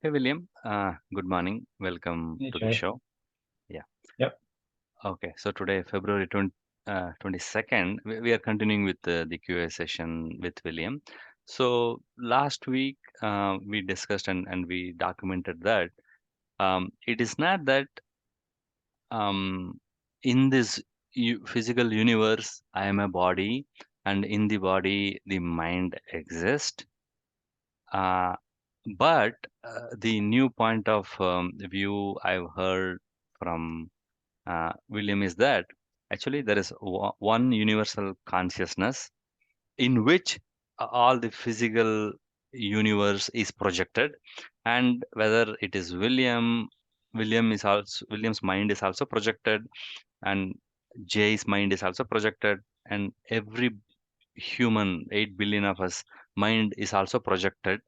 Hey William, good morning. Welcome Hey, to the Jay. show. Yeah. Yep. Okay. So today, February 22nd, we are continuing with the QA session with William. So last week, we discussed and we documented that it is not that in this physical universe, I am a body, and in the body, the mind exists. Uh, but the new point of view I've heard from William is that actually there is one universal consciousness in which all the physical universe is projected, and whether it is William's mind is also projected, and Jay's mind is also projected, and every human 8 billion of us mind is also projected.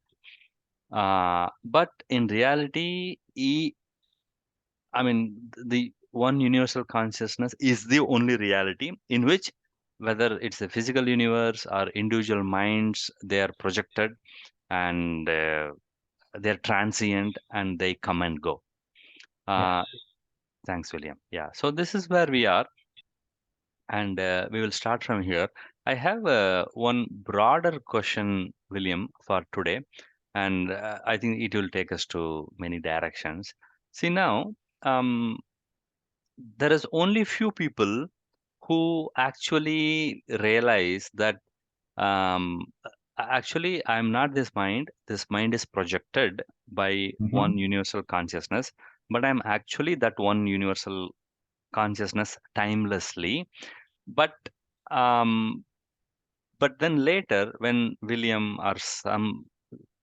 But in reality, I mean, the one universal consciousness is the only reality in which, whether it's a physical universe or individual minds, they are projected, and they're transient and they come and go. Yes. Uh, Thanks, William. Yeah. So this is where we are, and we will start from here. I have one broader question, William, for today, and I think it will take us to many directions. See now. Um, there is only few people who actually realize that um, actually I'm not this mind. This mind is projected by hmm one universal consciousness, but I'm actually that one universal consciousness timelessly. But um, but then later, when William or some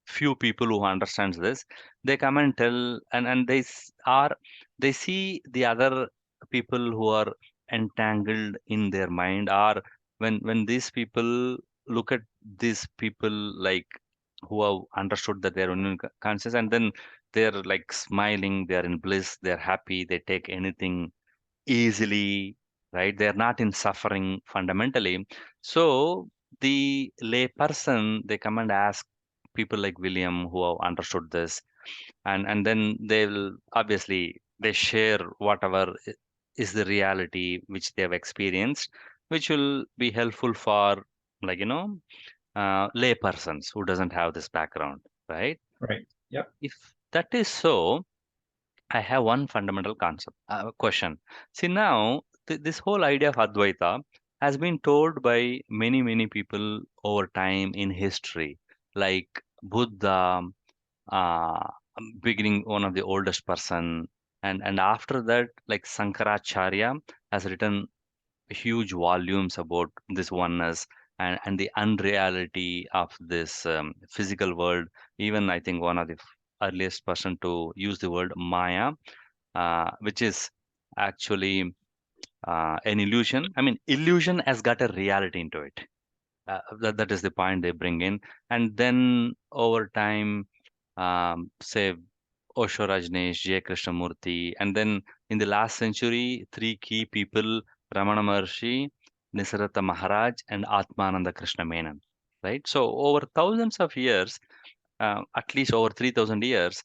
few people who understands this, they come and tell, and they see the other people who are entangled in their mind, or when these people look at these people like who have understood that they're conscious, and then they're like smiling, they're in bliss, they're happy, they take anything easily, right? They're not in suffering fundamentally. So the lay person, they come and ask people like William who have understood this, and then they'll obviously they share whatever is the reality which they have experienced, which will be helpful for, like, lay persons who doesn't have this background, right? Right. Yep. If that is so, I have one fundamental concept, question. See now, this whole idea of Advaita has been told by many, many people over time in history, like Buddha, uh, beginning one of the oldest person, and after that, like Sankaracharya has written huge volumes about this oneness and the unreality of this physical world. Even I think one of the earliest person to use the word Maya, which is actually an illusion. I mean, illusion has got a reality into it. That is the point they bring in. And then over time, say Osho Rajneesh, J. Krishnamurti, and then in the last century, three key people, Ramana Maharshi, Nisarata Maharaj, and Atmananda Krishna Menon. Right? So over thousands of years, at least over 3,000 years,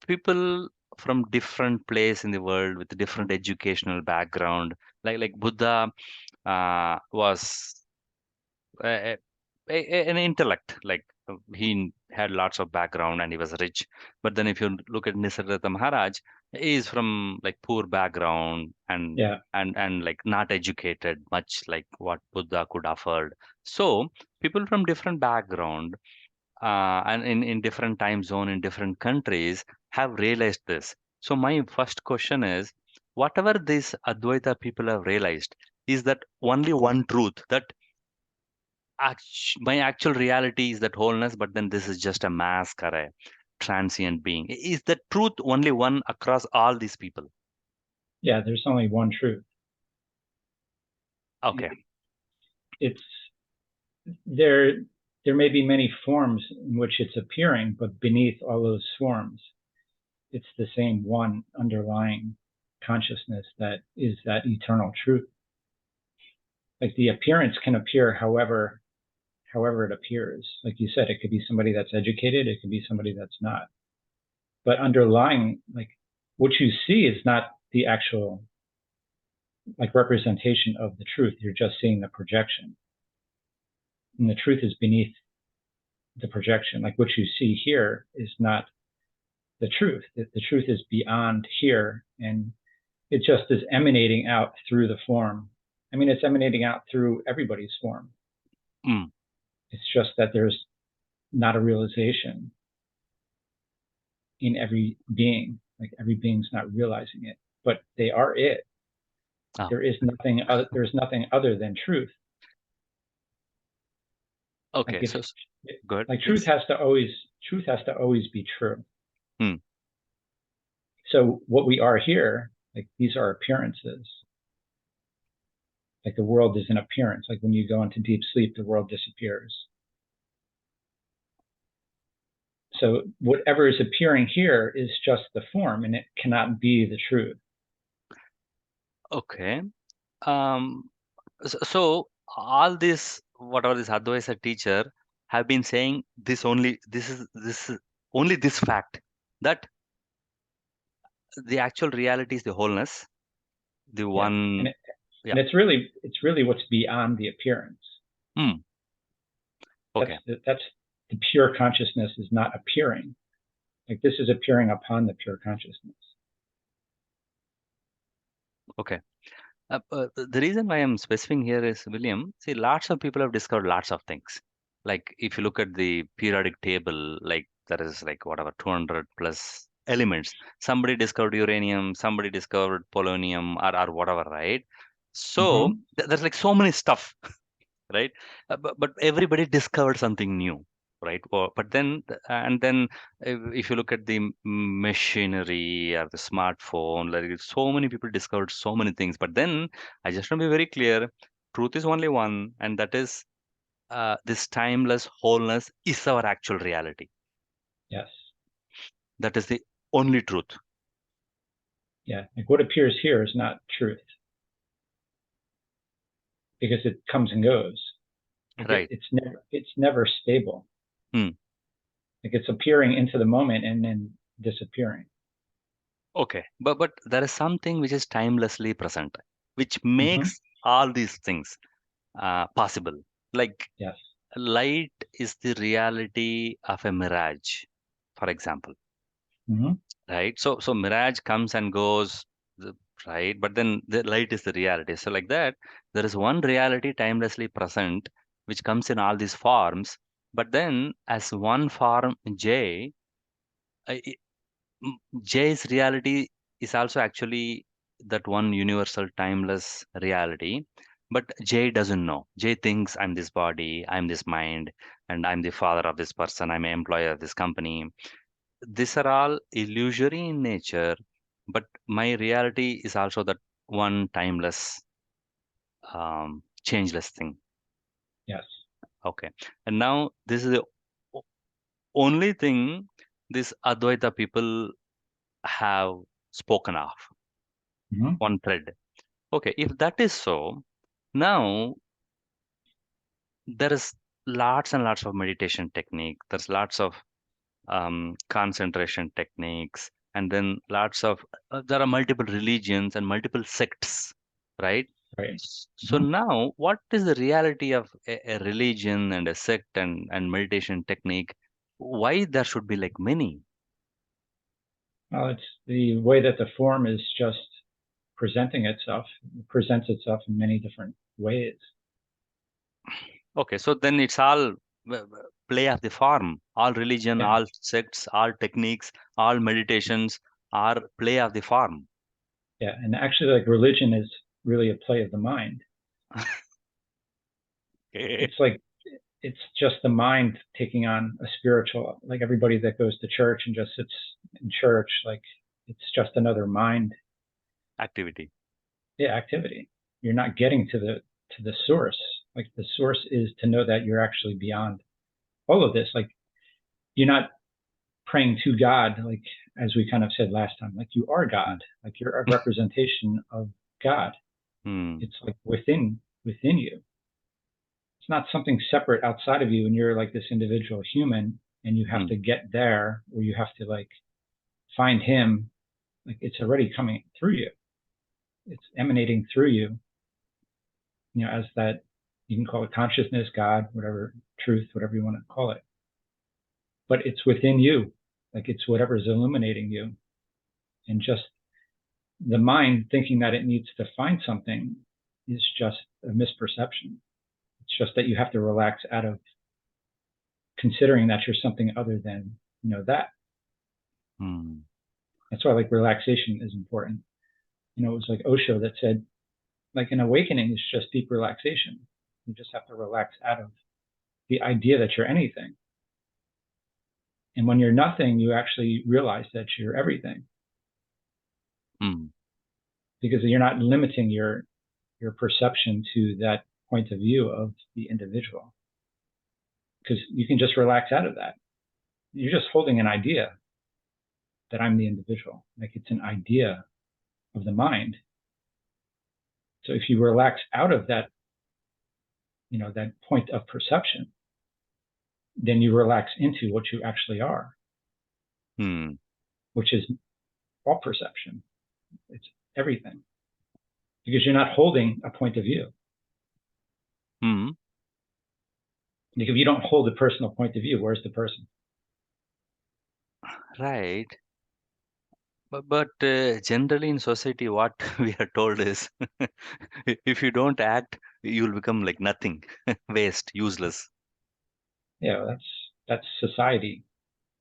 people from different place in the world with different educational background, like Buddha was an intellect, like he had lots of background and he was rich. But then if you look at Nisargadatta Maharaj, he is from like poor background, and Yeah. and like not educated much like what Buddha could afford. So people from different background, and in different time zone in different countries have realized this. So my first question is, whatever these Advaita people have realized, is that only one truth, that my actual reality is that wholeness, but then this is just a mask or a transient being. Is the truth only one across all these people? Yeah. There's only one truth. Okay. It's there. There may be many forms in which it's appearing, but beneath all those forms, it's the same one underlying consciousness that is that eternal truth. Like the appearance can appear however it appears. Like you said, it could be somebody that's educated, it could be somebody that's not. but underlying, like, what you see is not the actual like representation of the truth. You're just seeing the projection, and the truth is beneath the projection. Like what you see here is not the truth. The truth is beyond here, and it just is emanating out through the form. I mean, it's emanating out through everybody's form. Mm. It's just that there's not a realization in every being. Like every being's not realizing it, but they are it. Ah, There is nothing other, there's nothing other than truth. Like okay. if So good. like Yes. truth has to always be true. Hmm. So what we are here, like these are appearances. Like the world is an appearance. Like when you go into deep sleep, the world disappears. So whatever is appearing here is just the form, and it cannot be the truth. Okay. Um. So all this, whatever this Advaita teacher have been saying, this is only this fact that the actual reality is the wholeness, the Yeah, one. Yeah. and it's really what's beyond the appearance. Hmm. That's Okay. that's the pure consciousness is not appearing. Like this is appearing upon the pure consciousness. Okay. The reason why I'm specifying here is, William, see, lots of people have discovered lots of things. Like if you look at the periodic table, like there is like whatever 200 plus elements. Somebody discovered uranium, somebody discovered polonium, or whatever, right? So Mm-hmm. there's like so many stuff, right? But everybody discovered something new, right? But then and then if you look at the machinery or the smartphone, like so many people discovered so many things. But then I just want to be very clear: truth is only one, and that is this timeless wholeness is our actual reality. Yes. That is the only truth, Yeah. Like what appears here is not truth because it comes and goes. Like right? it's never stable. Hmm. Like it's appearing into the moment and then disappearing. Okay, but there is something which is timelessly present, which Mm-hmm. makes all these things possible. Like Yes. light is the reality of a mirage, for example, Mm-hmm. right? So mirage comes and goes, right? But then the light is the reality. So like that, there is one reality timelessly present, which comes in all these forms. But then as one form J, J's reality is also actually that one universal timeless reality. But Jay doesn't know. Jay thinks I'm this body, I'm this mind, and I'm the father of this person, I'm an employee of this company. These are all illusory in nature, but my reality is also that one timeless, changeless thing. Yes. Okay. And now this is the o- only thing these Advaita people have spoken of, Mm-hmm. one thread. Okay, if that is so, now there is lots and lots of meditation technique. There's lots of concentration techniques, and then lots of there are multiple religions and multiple sects, right? Right. So Mm-hmm. now, what is the reality of a religion and a sect and meditation technique? Why there should be like many? Well, it's the way that the form is just presenting itself, it presents itself in many different ways. Okay, so then it's all play of the form. All religion, Yeah. all sects, all techniques, all meditations are play of the form. Yeah. And actually, like religion is really a play of the mind. Okay. It's like it's just the mind taking on a spiritual, like everybody that goes to church and just sits in church, like it's just another mind, Activity. yeah, activity. You're not getting to the source. Like the source is to know that you're actually beyond all of this. Like you're not praying to God, like as we kind of said last time, like you are God, like you're a representation of God. Hmm. It's like within you. It's not something separate outside of you, and you're like this individual human, and you have Hmm. to get there, or you have to like find him, like it's already coming through you. It's emanating through you, as that, you can call it consciousness, God, whatever, truth, whatever you want to call it. But it's within you, like it's whatever is illuminating you. And just the mind thinking that it needs to find something is just a misperception. It's just that you have to relax out of considering that you're something other than, that. Hmm. That's why like relaxation is important. It was like Osho that said, like an awakening is just deep relaxation. You just have to relax out of the idea that you're anything. And when you're nothing, you actually realize that you're everything, Hmm. because you're not limiting your perception to that point of view of the individual. Because you can just relax out of that. You're just holding an idea that I'm the individual. Like it's an idea of the mind. So if you relax out of that, that point of perception, then you relax into what you actually are, Hmm. which is all perception. It's everything, because you're not holding a point of view. Hmm. Like if you don't hold a personal point of view, where's the person? Right. But generally in society, what we are told is if you don't act, you'll become like nothing, waste, useless. That's society.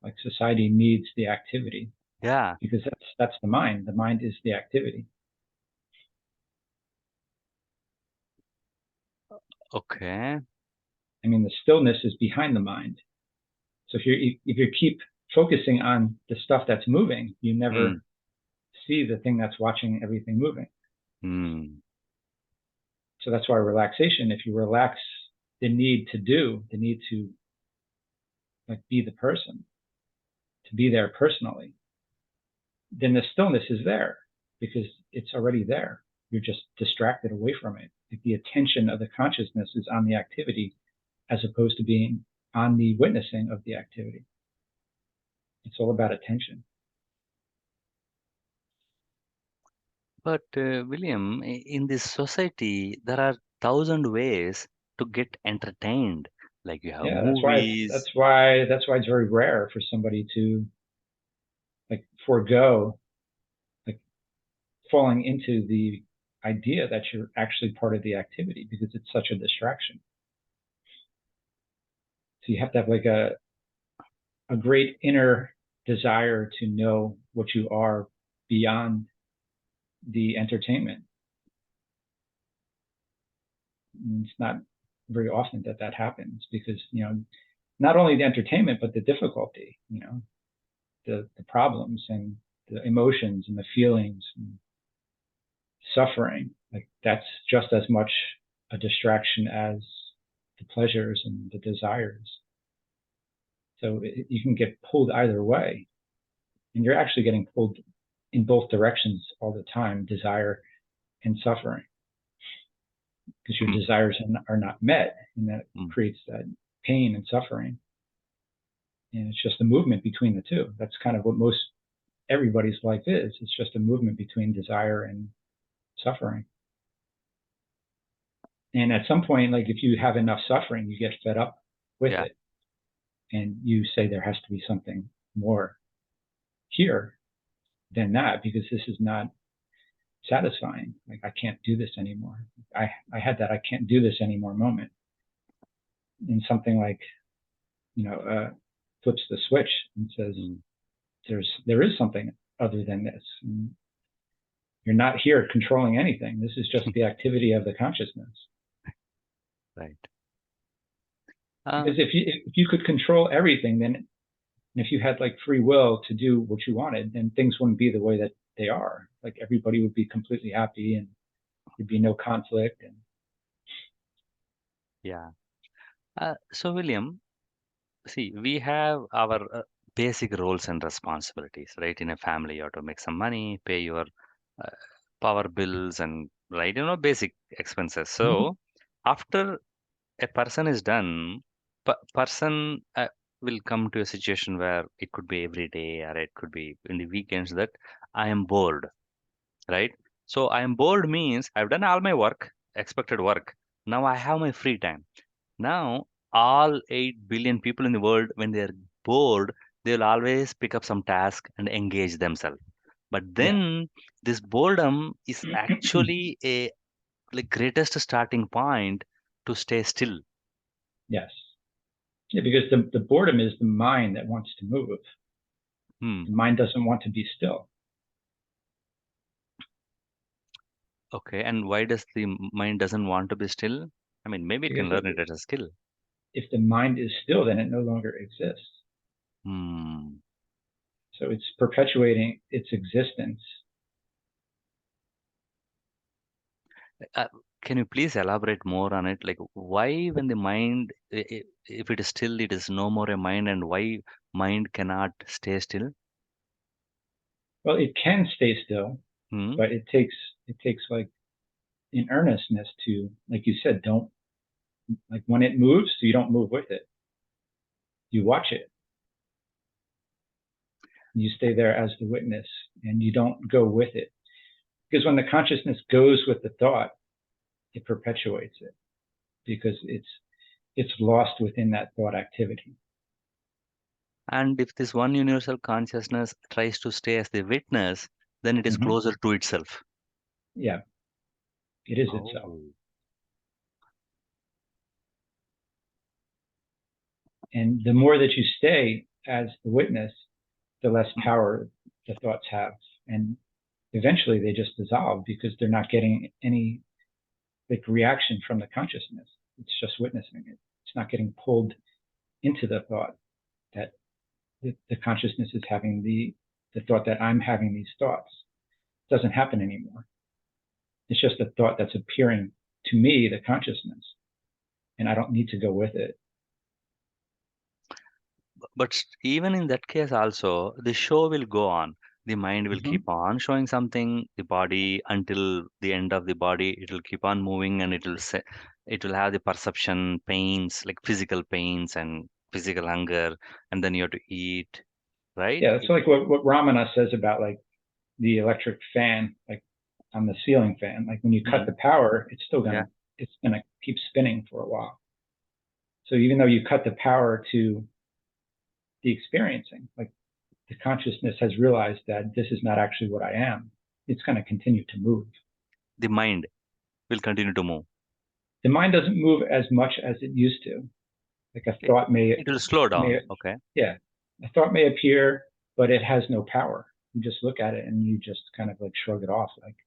Like society needs the activity, Yeah. because that's the mind. The mind is the activity. Okay. I mean, the stillness is behind the mind. So if you keep focusing on the stuff that's moving, you Hmm. never see the thing that's watching everything moving. Hmm. So that's why relaxation, if you relax the need to like be the person, to be there personally, then the stillness is there because it's already there. You're just distracted away from it. Like the attention of the consciousness is on the activity as opposed to being on the witnessing of the activity. It's all about attention. But William, in this society, there are thousand ways to get entertained. Like you have Yeah, that's why it's movies. that's why it's very rare for somebody to like forego like falling into the idea that you're actually part of the activity, because it's such a distraction. So you have to have like a great inner desire to know what you are beyond the entertainment. And it's not very often that that happens, because not only the entertainment but the difficulty, the problems and the emotions and the feelings and suffering, like that's just as much a distraction as the pleasures and the desires. So you can get pulled either way, and you're actually getting pulled in both directions all the time, desire and suffering, because your Hmm. desires are not met, and that Hmm. creates that pain and suffering. And it's just a movement between the two. That's kind of what most everybody's life is. It's just a movement between desire and suffering. And at some point, like if you have enough suffering, you get fed up with Yeah. it, and you say there has to be something more here than that, because this is not satisfying. Like I can't do this anymore. I had that I can't do this anymore moment, and something like flips the switch and says Hmm. there is something other than this. And you're not here controlling anything. This is just the activity of the consciousness. Right. Because Uh, if you could control everything, then if you had like free will to do what you wanted, then things wouldn't be the way that they are. Like everybody would be completely happy, and there'd be no conflict. And yeah. So William, see, we have our basic roles and responsibilities, right? In a family, you have to make some money, pay your uh, power bills, and right, basic expenses. mm-hmm. So after a person is done, person. will come to a situation where it could be every day or it could be in the weekends that I am bored, right? So I am bored means I've done all my work, expected work. Now I have my free time. Now, all 8 billion people in the world, when they're bored, they'll always pick up some task and engage themselves. But Yeah. then this boredom is actually a like greatest starting point to stay still. Yes. Yeah, because the boredom is the mind that wants to move. Hmm. The mind doesn't want to be still Okay. And why does the mind doesn't want to be still? I mean, maybe it can because learn it as a skill. if the mind is still, then it no longer exists. Hmm. So it's perpetuating its existence. Uh, can you please elaborate more on it? Like, why, when the mind, if it is still, it is no more a mind, and why mind cannot stay still? Well, it can stay still, Hmm. but it takes like in earnestness to, like you said, don't like when it moves, you don't move with it. You watch it. You stay there as the witness, and you don't go with it. Because when the consciousness goes with the thought, it perpetuates it because it's lost within that thought activity. And if this one universal consciousness tries to stay as the witness, then it is Mm-hmm. closer to itself. Yeah, it is itself. Oh. And the more that you stay as the witness, the less Mm. power the thoughts have. And eventually they just dissolve because they're not getting any like reaction from the consciousness. It's just witnessing it. It's not getting pulled into the thought that the consciousness is having the thought that I'm having these thoughts. It doesn't happen anymore. It's just a thought that's appearing to me, the consciousness, and I don't need to go with it. But even in that case, also, the show will go on. The mind will Mm-hmm. keep on showing something, the body until the end of the body, it will keep on moving and it will have the perception, pains, like physical pains and physical hunger, and then you have to eat, right? Yeah, that's like what Ramana says about like the electric fan, like on the ceiling fan. Like when you cut Mhm. the power, Yeah. it's gonna keep spinning for a while. So even though you cut the power to the experiencing, like the consciousness has realized that this is not actually what I am, it's gonna continue to move. The mind will continue to move. The mind doesn't move as much as it used to. Like a It, thought it will slow may down. Okay. yeah, a thought may appear, but it has no power. You just look at it and you just kind of like shrug it off, like,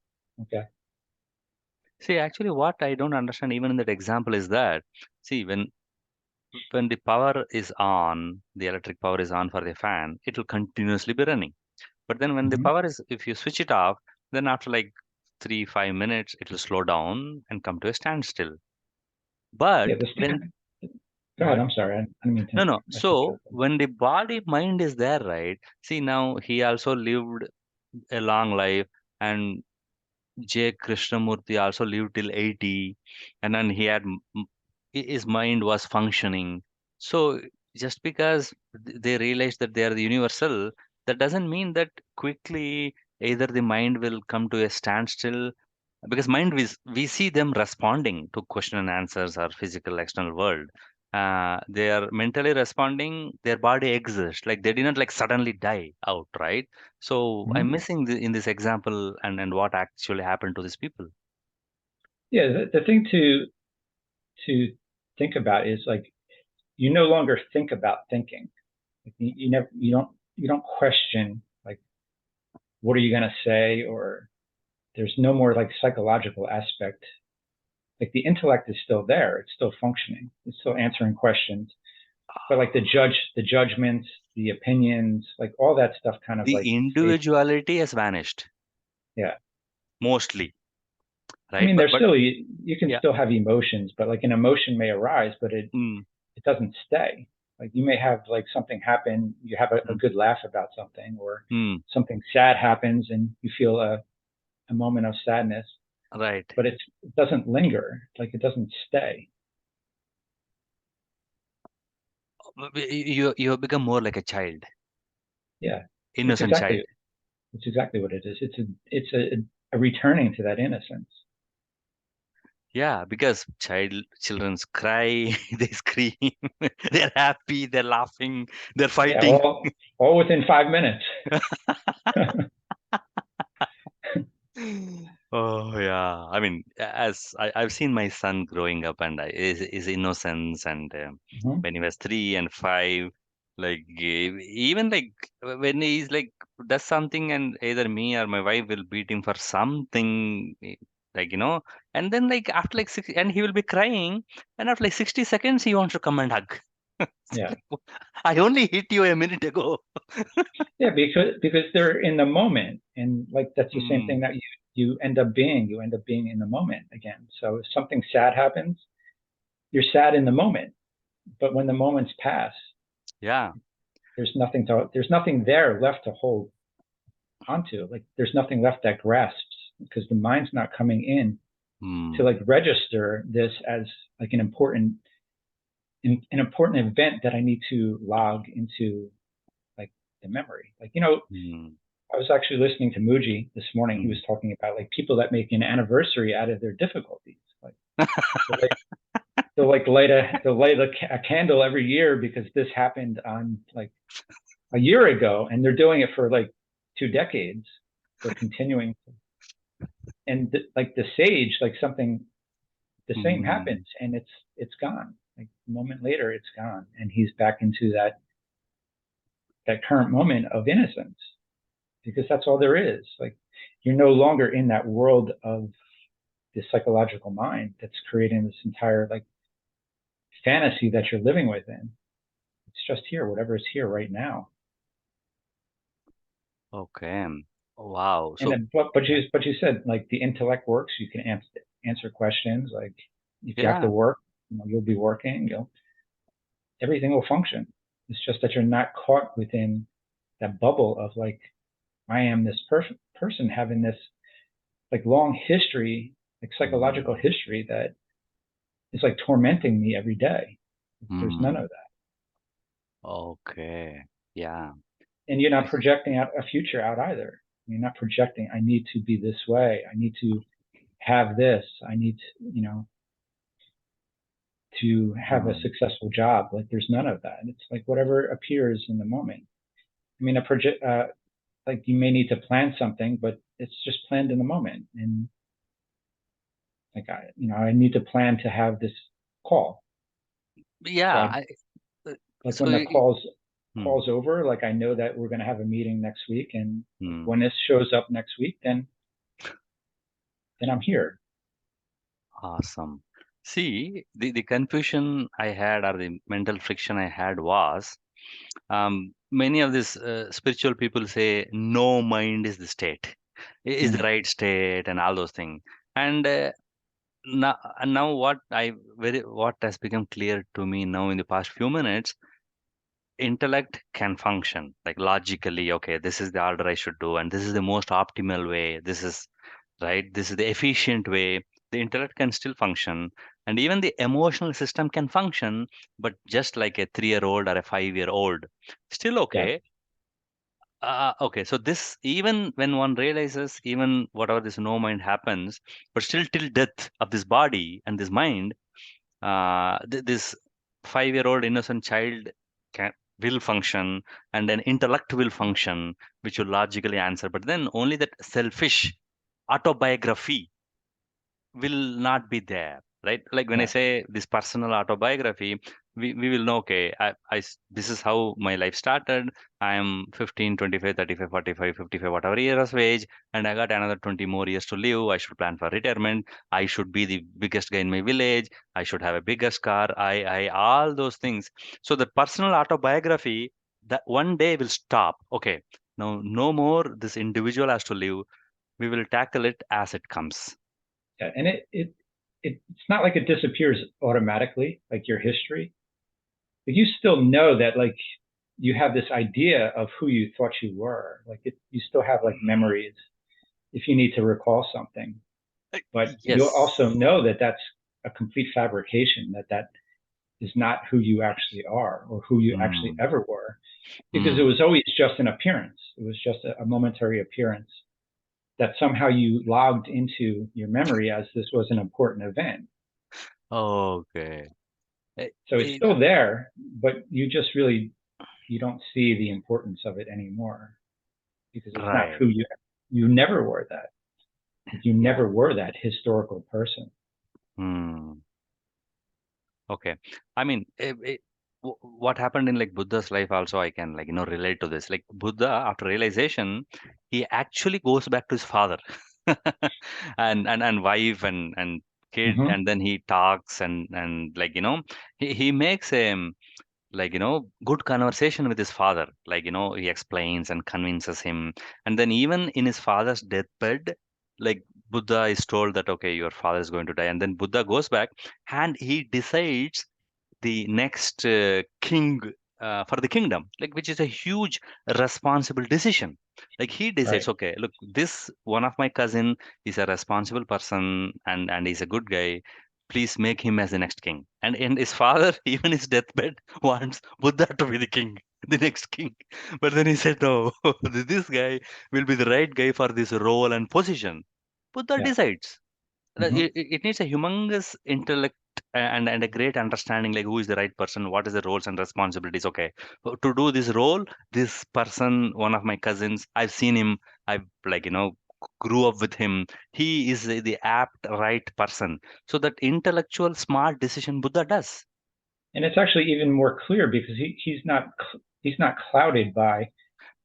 okay. See, actually, what I don't understand even in that example is that, see, when the power is on, the electric power is on for the fan, it will continuously be running. But then when the Mm-hmm. power is, if you switch it off, then after like 3, 5 minutes, it will slow down and come to a standstill. But Yeah, the when, stand. Go ahead. what? I'm sorry. I didn't mean to. No, no. I thought you So were. when the body mind is there, right? See, now he also lived a long life, and J. Krishnamurti also lived till 80, and then he had his mind was functioning. So just because they realize that they are the universal, that doesn't mean that quickly either the mind will come to a standstill, because mind we see them responding to question and answers or physical external world. They are mentally responding, their body exists, like they did not like suddenly die out, right? So I'm Mhm. missing in this example and what actually happened to these people. Yeah, the thing to think about is like you no longer think about thinking. Like you never you don't question like what are you going to say, or there's no more like psychological aspect. Like the intellect is still there, it's still functioning, it's still answering questions, but like the judgments, the opinions, like all that stuff kind of like The fades away. individuality has vanished Yeah. mostly, I right? mean, But you can yeah. still have emotions, but like an emotion may arise, but Mm, it doesn't stay. Like you may have like something happen, you have a mm, good laugh about something, or mm, something sad happens and you feel a moment of sadness, right. but it doesn't linger, like it doesn't stay. You become more like a child, Yeah, it's innocent child. exactly it's exactly what it is. It's a returning to that innocence. Yeah, because children's cry, they scream, they're happy, they're laughing, they're Yeah, fighting. all within 5 minutes. Oh yeah, I mean, as I've seen my son growing up and his innocence, and Mhm. when he was 3 and 5, like even like when he's like does something, and either me or my wife will beat him for something, like and then like after like six, and he will be crying, and after like 60 seconds he wants to come and hug. It's Yeah, like, I only hit you a minute ago. yeah, because they're in the moment, and like that's the same thing Hmm. that you end up being. You end up being in the moment again. So if something sad happens, you're sad in the moment, but when the moments pass, Yeah. there's nothing there left to hold onto. Like there's nothing left that grasps because the mind's not coming in to Hmm. like register this as like an important event that I need to log into like the memory. Like Hmm. I was actually listening to Muji this morning. He Hmm. was talking about like people that make an anniversary out of their difficulties. Like they'll light a candle every year because this happened on like a year ago, and they're doing it for like 2 decades. They're continuing, and like the sage, like something the same Hmm. happens, and it's gone. Like a moment later, it's gone, and he's back into that current moment of innocence because that's all there is. Like you're no longer in that world of the psychological mind that's creating this entire like fantasy that you're living within. It's just here, whatever is here right now. Okay. Wow. And So, then, but yeah. you said like the intellect works. You can answer questions. Like if you have to Yeah. work, you'll be working. Everything will function. It's just that you're not caught within that bubble of like I am this person having this like long history, like psychological Hmm. history that is like tormenting me every day. There's none Hmm. of that. Okay. Yeah. And you're not Yes. projecting out a future out either. You're not projecting, I need to be this way. I need to have this. I need to have a Hmm. successful job. Like there's none of that. It's like whatever appears in the moment. I mean, like you may need to plan something, but it's just planned in the moment. And like I need to plan to have this call. So Yeah. I Uh, like so, when the hmm. calls over, like I know that we're going to have a meeting next week, and like Hmm. when this shows up next week, then I'm here. Awesome. See, the confusion I had, or the mental friction I had, was many of these spiritual people say no mind is the state, is the Mm, right state, and all those things. And now what has become clear to me now in the past few minutes, intellect can function like logically, okay, this is the order I should do, and this is the most optimal way, this is right, this is the efficient way. The intellect can still function, and even the emotional system can function, but just like a 3-year old or a 5-year old, still yes, okay. Okay, so this, even when one realizes, even whatever this no mind happens, but still till death of this body and this mind, this 5-year-old innocent child can will function, and then intellect will function, which will logically answer. But then only that selfish autobiography will not be there, right? Like when I yeah, say this personal autobiography, we will know, okay, this is how my life started. I am 15, 25, 35, 45, 55, whatever years of age, and I got another 20 more years to live. I should plan for retirement. I should be the biggest guy in my village. I should have a biggest car. All those things. So the personal autobiography, that one day will stop. Okay, now no more this individual has to live. We will tackle it as it comes. yeah. And it's not like it disappears automatically, like your history. But you still know that like you have this idea of who you thought you were. Like you still have like memories if you need to recall something. But you'll also Yes. know that that's a complete fabrication. That is not who you actually are or who you actually Mm. ever were, because it Mm. was always just an appearance. It was just a momentary appearance that somehow you logged into your memory as this was an important event. Okay. Eh, So it's eh, still there, but you just really you don't see the importance of it anymore because it's not right. who you never were that. You Yeah. never were that historical person. Hmm. Okay. I mean, what happened in like Buddha's life also, I can like, relate to this. Like Buddha, after realization, he actually goes back to his father and wife and kid, Mm-hmm. and then he talks and like, he makes a like good conversation with his father, like he explains and convinces him, and then even in his father's deathbed, like Buddha is told that okay, your father is going to die, and then Buddha goes back and he decides the next king for the kingdom, like which is a huge responsible decision. Like he decides, Right. okay, look, this one of my cousin is a responsible person and he's a good guy. Please make him as the next king. And his father, even his deathbed, wants Buddha to be the king, the next king. But then he said, no, this guy will be the right guy for this role and position. Buddha Yeah. decides. Mm-hmm. It needs a humongous intellect and a great understanding, like who is the right person, what is the roles and responsibilities. Okay, to do this role, this person, one of my cousins, I've seen him, I've like grew up with him, he is the apt right person. So that intellectual smart decision Buddha does. And it's actually even more clear because he's not clouded by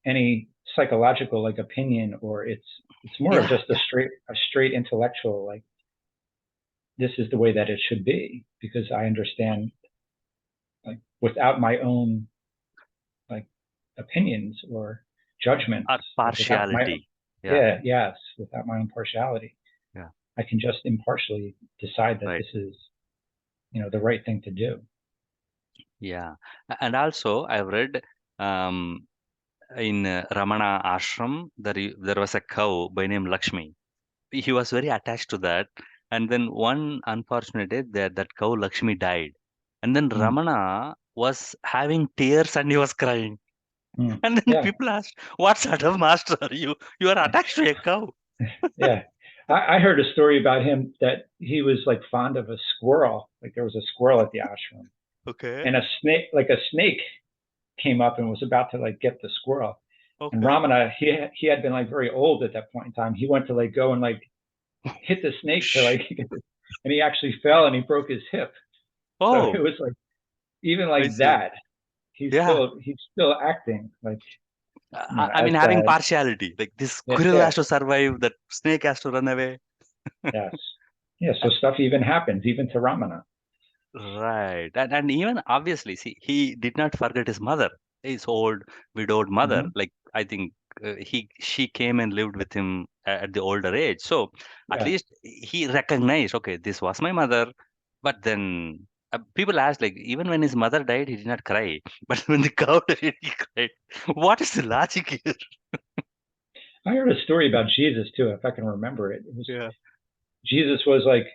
any psychological like opinion, or it's more of Yeah, just a straight intellectual like this is the way that it should be because I understand like without my own like opinions or judgments, or like without my partiality. Yeah, yeah, yes, without my own partiality, yeah, I can just impartially decide that right. this is the right thing to do. Yeah. And also I've read um in Ramana ashram, there was a cow by name Lakshmi. He was very attached to that. And then one unfortunate day, that cow Lakshmi died. And then Mm, Ramana was having tears and he was crying. mm. And then Yeah, people asked, what sort of master are you? You are attached to a cow. yeah. I heard a story about him that he was like fond of a squirrel. Like there was a squirrel at the ashram, Okay. and a snake came up and was about to like get the squirrel. And Okay. Ramana, he had been like very old at that point in time. He went to like go and like hit the snake to Shh. like, and he actually fell and he broke his hip. So it Oh, was like even I like see. that, Yeah. he's still acting like I as mean, having that. partiality. Like this Yeah, squirrel has yes, to survive, that snake has to run away. yes, yeah. So stuff even happens even to Ramana. Right. And even obviously, see, he did not forget his mother, his old widowed mother. Mm-hmm. Like I think she came and lived with him at the older age. So at Yeah. least he recognized, okay, this was my mother. But then people asked, like, even when his mother died, he did not cry. But when the cow died, he cried. What is the logic here? I heard a story about Jesus too, if I can remember it. It was Yeah. Jesus was like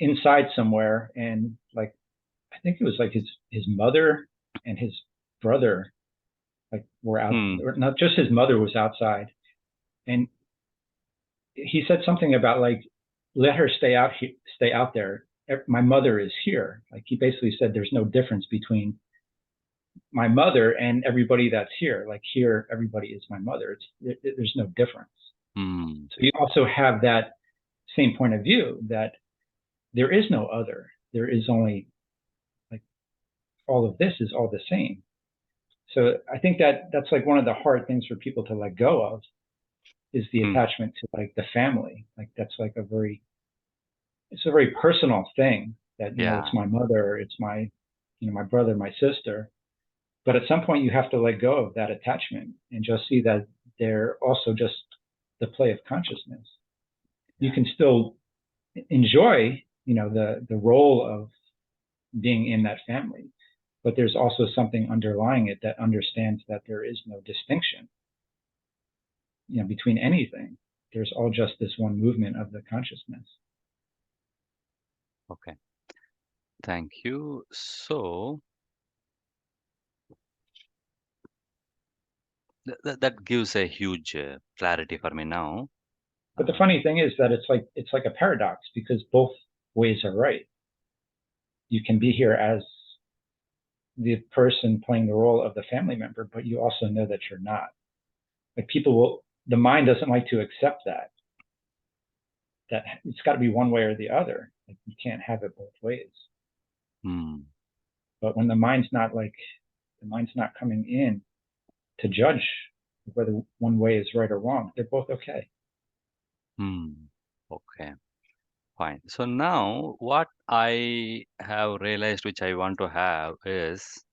inside somewhere, and like I think it was like his mother and his brother like were out, Hmm. or not just his mother was outside, and he said something about like let her stay out there. My mother is here. Like he basically said, there's no difference between my mother and everybody that's here. Like here, everybody is my mother. There's no difference. Hmm. So you also have that same point of view that there is no other. There is only like all of this is all the same. So I think that that's like one of the hard things for people to let go of is the Hmm. attachment to like the family. Like that's like it's a very personal thing that it's Yeah. my mother, it's my my brother, my sister. But at some point you have to let go of that attachment and just see that they're also just the play of consciousness. You Yeah. can still enjoy the role of being in that family, but there's also something underlying it that understands that there is no distinction between anything. There's all just this one movement of the consciousness. Okay. Thank you. So that gives a huge clarity for me now. But the Uh, funny thing is that it's like a paradox because both ways are right. You can be here as the person playing the role of the family member, but you also know that you're not. Like the mind doesn't like to accept that it's got to be one way or the other. Like you can't have it both ways. hmm, But when the mind's not coming in to judge whether one way is right or wrong, they're both okay. hmm. Okay, fine. So now what I have realized, which I want to have, is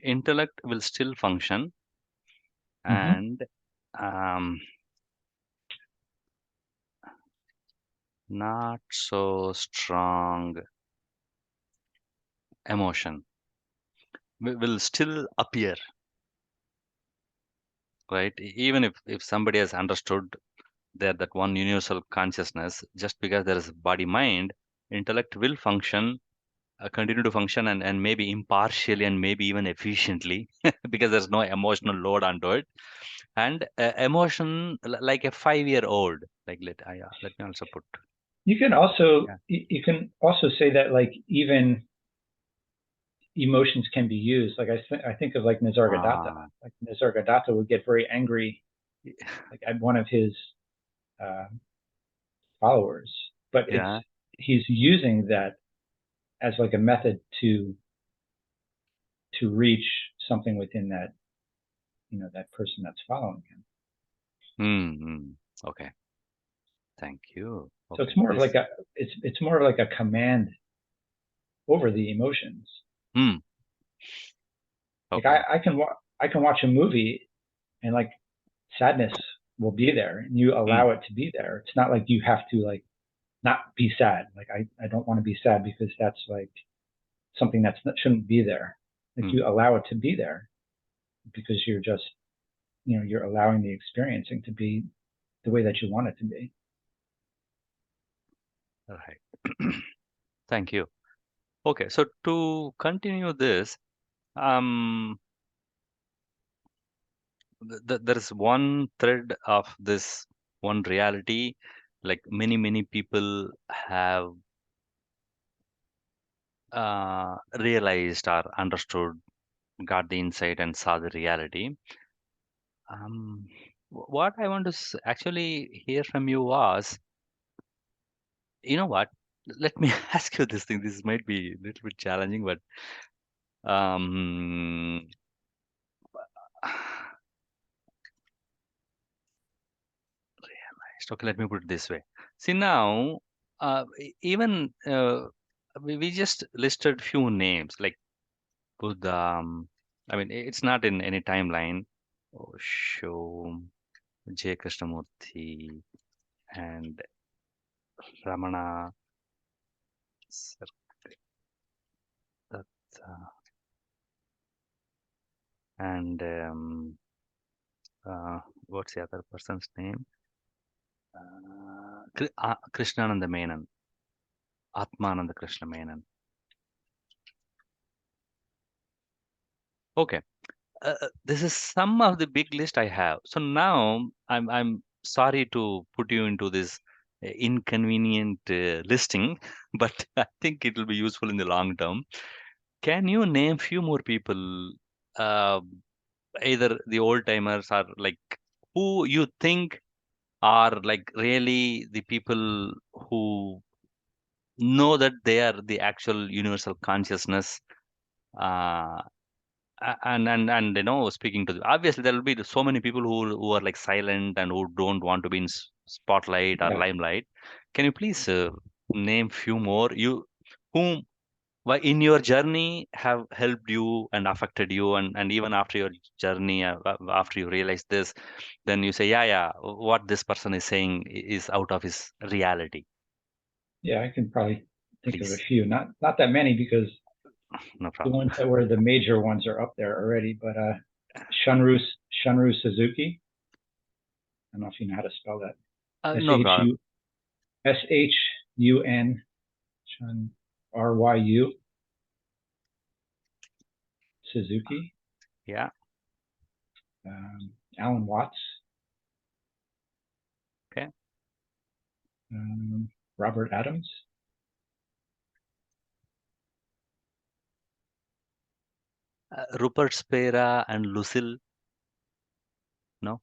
intellect will still function Mm-hmm. and um, not so strong emotion will still appear, right? Even if somebody has understood there that one universal consciousness, just because there is body mind, intellect will function, continue to function, and maybe impartially and maybe even efficiently because there's no emotional load onto it. And emotion like a 5 year old, like let me also put. Yeah. You can also say that like even emotions can be used. Like I think of like Nisargadatta. Ah, Like Nisargadatta would get very angry like at one of his uh, followers, but yeah. he's using that as like a method to reach something within that that person that's following him. Hmm. Okay. Thank you. So Okay. it's more of This. like it's more of like a command over the emotions. Hmm. Like Okay. I can watch a movie and like sadness will be there and you Hmm. allow it to be there. It's not like you have to like not be sad. Like I don't want to be sad because that's like something that shouldn't be there. Like Hmm. you allow it to be there because you're just you're allowing the experiencing to be the way that you want it to be. All right. Thank you. Okay. So to continue this, um, there is one thread of this one reality, like many people have realized or understood, got the insight, and saw the reality. What I want to actually hear from you was, you know what? Let me ask you this thing. This might be a little bit challenging, but um, okay, let me put it this way. See now, even we just listed few names like Buddha. I mean, it's not in any timeline. Osho, J. Krishnamurti, and Ramana, Sardatta, and uh, what's the other person's name? Krishnananda Menon, Atmananda Krishna Menon. Okay, this is some of the big list I have. So now I'm sorry to put you into this inconvenient listing, but I think it will be useful in the long term. Can you name few more people, uh, either the old timers or like who you think are like really the people who know that they are the actual universal consciousness, uh, and speaking to obviously there will be so many people who are like silent and who don't want to be in spotlight or Yeah, limelight. Can you please name few more you whom in your journey have helped you and affected you, and even after your journey, after you realize this, then you say, yeah, what this person is saying is out of his reality. yeah, I can probably think of a Please. few, not that many because No the problem. ones that were the major ones are up there already. But Shunru Shunru Suzuki. I don't know if you know how to spell that. S No H problem. U Shun Ryu Suzuki, Yeah. Alan Watts, Okay. Robert Adams. Rupert Spera and Lucille. No.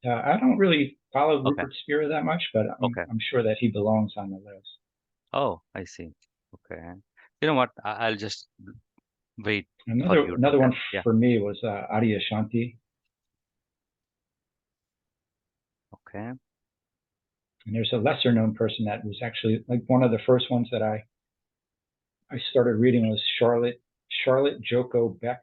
I don't really follow Okay. Rupert Spira that much, but Okay. I'm sure that he belongs on the list. Oh, I see. Okay. You know what? I'll just wait for Another you to another tell. one Yeah. for me was Adi Ashanti, Okay. and there's a lesser known person that was actually like one of the first ones that I started reading was Charlotte Joko Beck.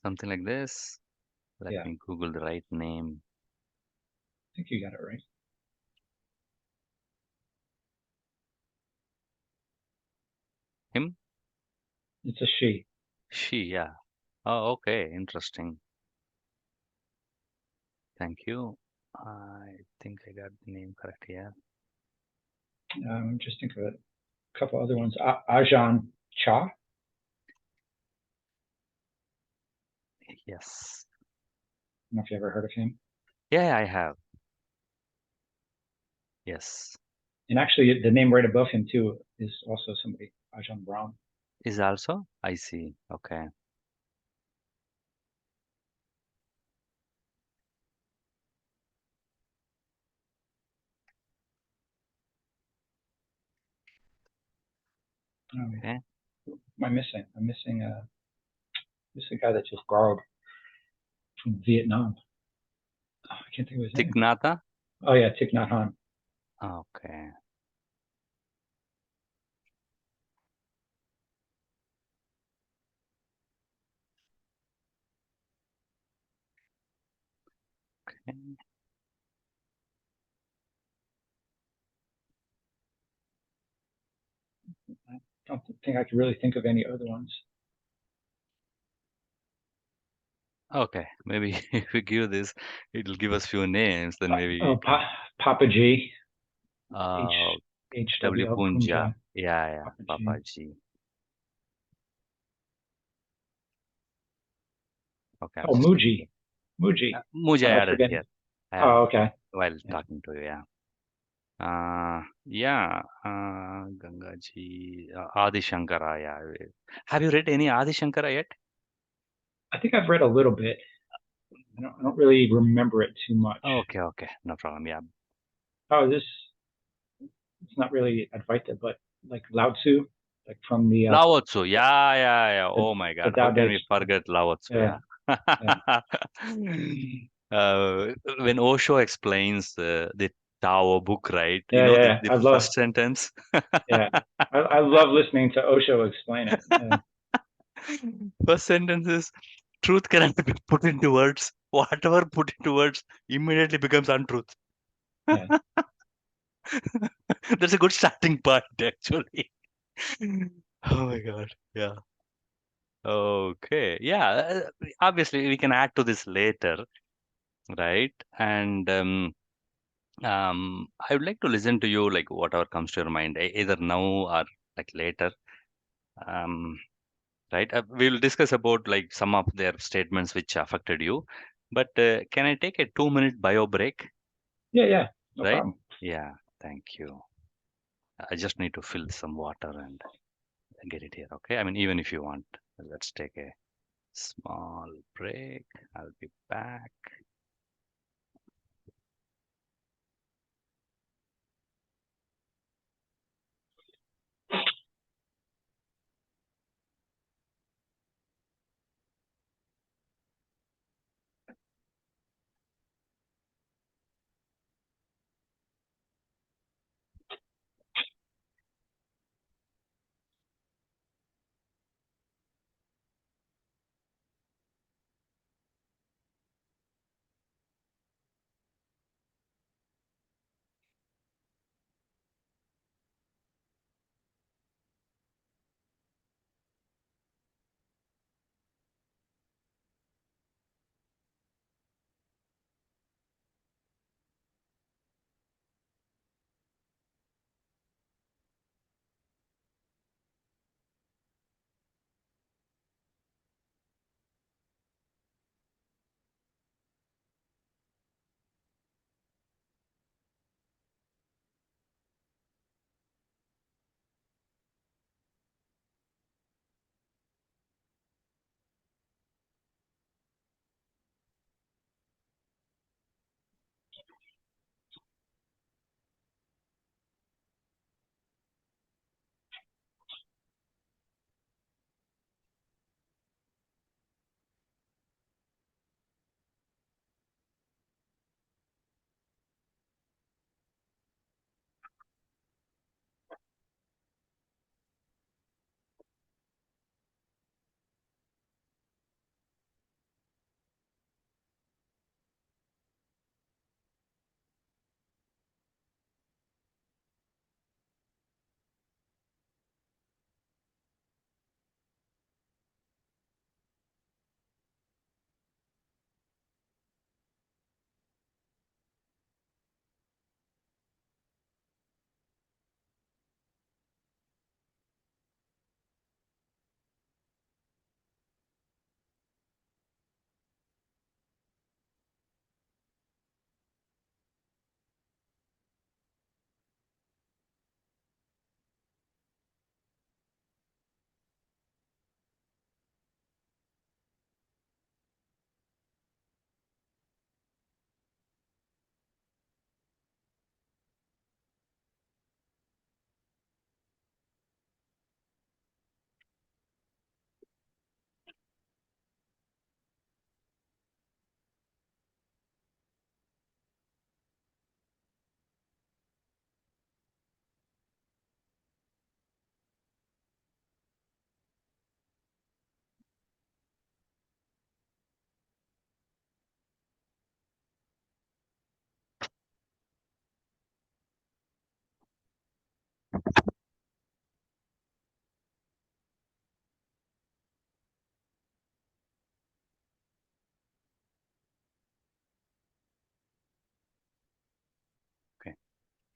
Something like this. Let Yeah, I me Google the right name. think you got it right. Him? It's a she. She, yeah. Oh, okay. Interesting. Thank you. I think I got the name correct here. Just think of it. A couple other ones. Ajahn Chah. I Yes. don't know if you ever heard of him. Yeah, I have. Yes. And actually, the name right above him too is also somebody, Ajahn Brahm. Is also? I see. Okay. Okay. Who am I missing? I'm missing this is a guy that just borrowed from Vietnam. Oh, I can't think of his Thich name. Nhat Hanh? Oh yeah, Thich Nhat Hanh. Okay. Okay. I don't think I could really think of any other ones. Okay. Maybe if we give this, it'll give us few names, then maybe we Oh, can. Papa G. H Uh, W. HWL Punja. Punja. Yeah, yeah. Papa G. Papa G. Okay, I'm Oh, just taking Muji. Muji. Muja Oh, I added forget. here. I added Oh, okay. while Yeah. talking to you. Yeah. Yeah. Gangaji. Adi Shankara. Yeah. Have you read any Adi Shankara yet? I think I've read a little bit. I don't really remember it too much. Okay. Okay. No problem. Yeah. Oh, this it's not really Advaita, but like Lao Tzu, like from Lao Tzu. Yeah. Yeah. Yeah. the, Oh my the God. How Tao can Te we forget Lao Tzu? Yeah, Yeah. yeah, When Osho explains the Tao book, right? You yeah, know yeah. the I love, first sentence. yeah, I love listening to Osho explain it. Yeah, First sentence is truth cannot be put into words. Whatever put into words immediately becomes untruth. yeah. That's a good starting point, actually. Oh my God. Yeah. Okay. Yeah. Obviously, we can add to this later, right? And I would like to listen to you, like whatever comes to your mind, either now or like later. Um, right? We'll discuss about like some of their statements which affected you. But can I take a 2 minute bio break? Yeah, yeah, no Right? problem. Yeah, thank you. I just need to fill some water and get it here. Okay. I mean, even if you want, let's take a small break. I'll be back.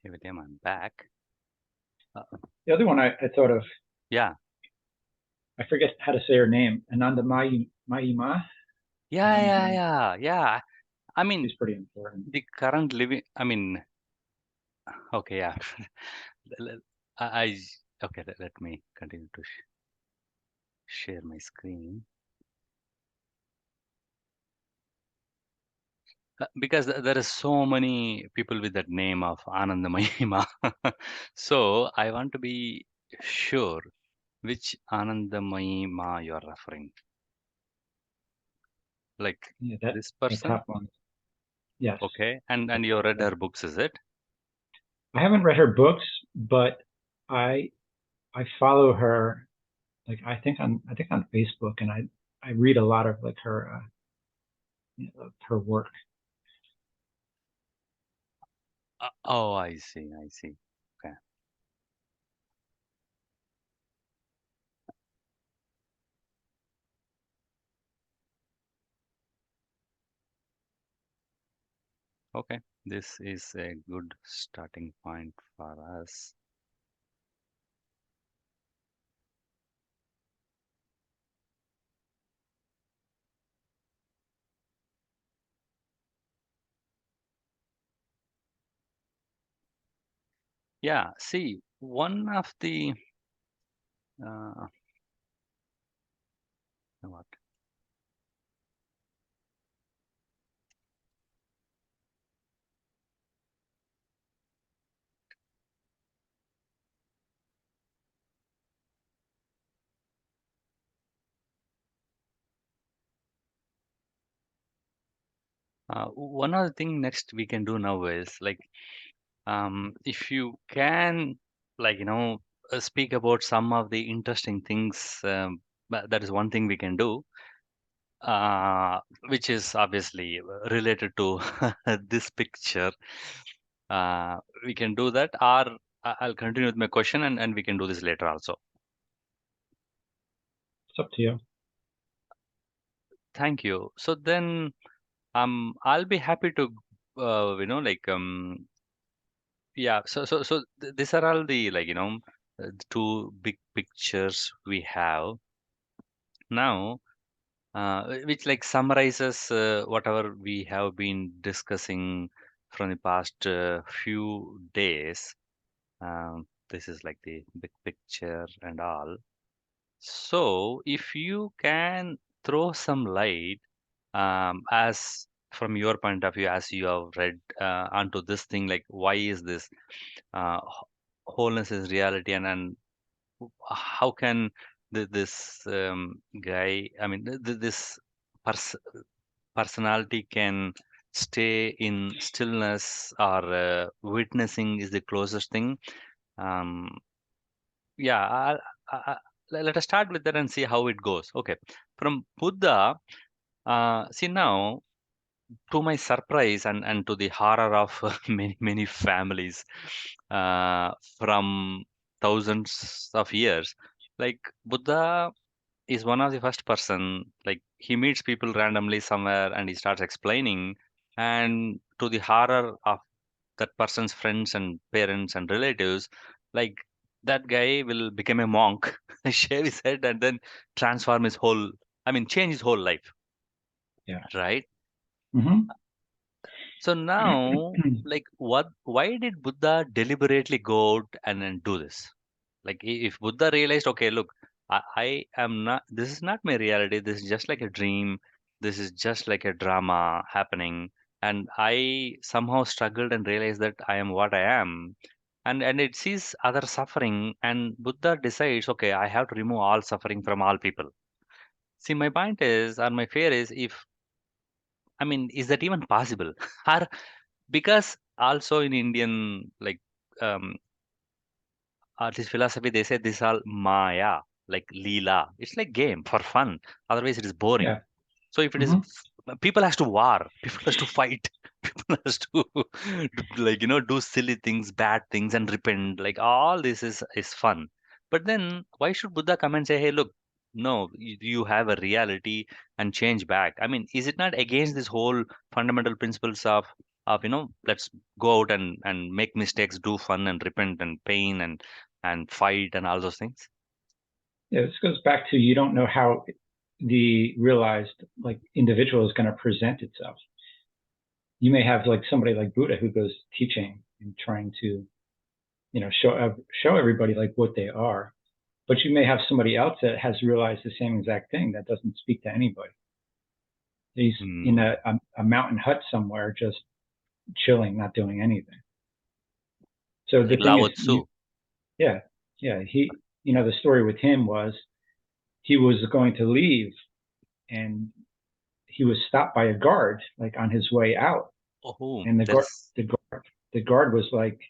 Hey, William, I'm back. Uh, The other one I thought of, yeah, I forget how to say her name, Ananda Mayima. yeah, yeah, yeah, yeah. I mean, She's pretty important. the current living. I mean, okay, yeah. L- l- okay. Let me continue to share my screen because there is so many people with that name of Ananda Mahima. So I want to be sure which Ananda Mahima you are referring. Like Yeah, this the person? top one. Yes, Okay, and that's you read it. her books, is it? I haven't read her books, but I I follow her like I think on Facebook, and I read a lot of like her work. Oh, I see, I see. Okay. Okay, this is a good starting point for us. Yeah, see, one of the what? One other thing next we can do now is like, if you can, like, speak about some of the interesting things. That is one thing we can do, uh, which is obviously related to this picture. We can do that, or I'll continue with my question and we can do this later also. It's up to you. Thank you. So then, I'll be happy to, yeah. These are all the the two big pictures we have now, which like summarizes whatever we have been discussing from the past few days. This is like the big picture and all. So, if you can throw some light, as from your point of view, as you have read onto this thing, like why is this wholeness is reality, and how can this guy, I mean, this pers personality can stay in stillness, or witnessing is the closest thing. Um, yeah, let us start with that and see how it goes. Okay, from Buddha, see now, to my surprise and to the horror of many families from thousands of years, like Buddha is one of the first person, like he meets people randomly somewhere and he starts explaining, and to the horror of that person's friends and parents and relatives, like that guy will become a monk, shave his head, and then transform his whole, I mean, change his whole life, Yeah. right? Hmm. So now, like, why did Buddha deliberately go out and do this? Like, if Buddha realized, okay, look, I am not, this is not my reality. This is just like a dream. This is just like a drama happening. And I somehow struggled and realized that I am what I am. And it sees other suffering. And Buddha decides, okay, I have to remove all suffering from all people. See, my point is, or my fear is, if, I mean, is that even possible? Or because also in Indian, like, um, artist philosophy, they say this all Maya, like Leela. It's like game for fun. Otherwise, it is boring. Yeah. So if it is, Hmm. people has to war, people has to fight, people has to like do silly things, bad things, and repent. Like all this is fun. But then why should Buddha come and say, hey, look, no, you have a reality and change back? I mean, is it not against this whole fundamental principles of of let's go out and make mistakes, do fun and repent and pain and fight and all those things. Yeah, this goes back to you don't know how the realized like individual is going to present itself. You may have like somebody like Buddha who goes teaching and trying to, show everybody like what they are. But you may have somebody else that has realized the same exact thing that doesn't speak to anybody. He's in Hmm. a mountain hut somewhere, just chilling, not doing anything. So the Like thing is, Lao Tzu. yeah, yeah, the story with him was he was going to leave and he was stopped by a guard like on his way out, Oh, and the that guard, is. the guard was like,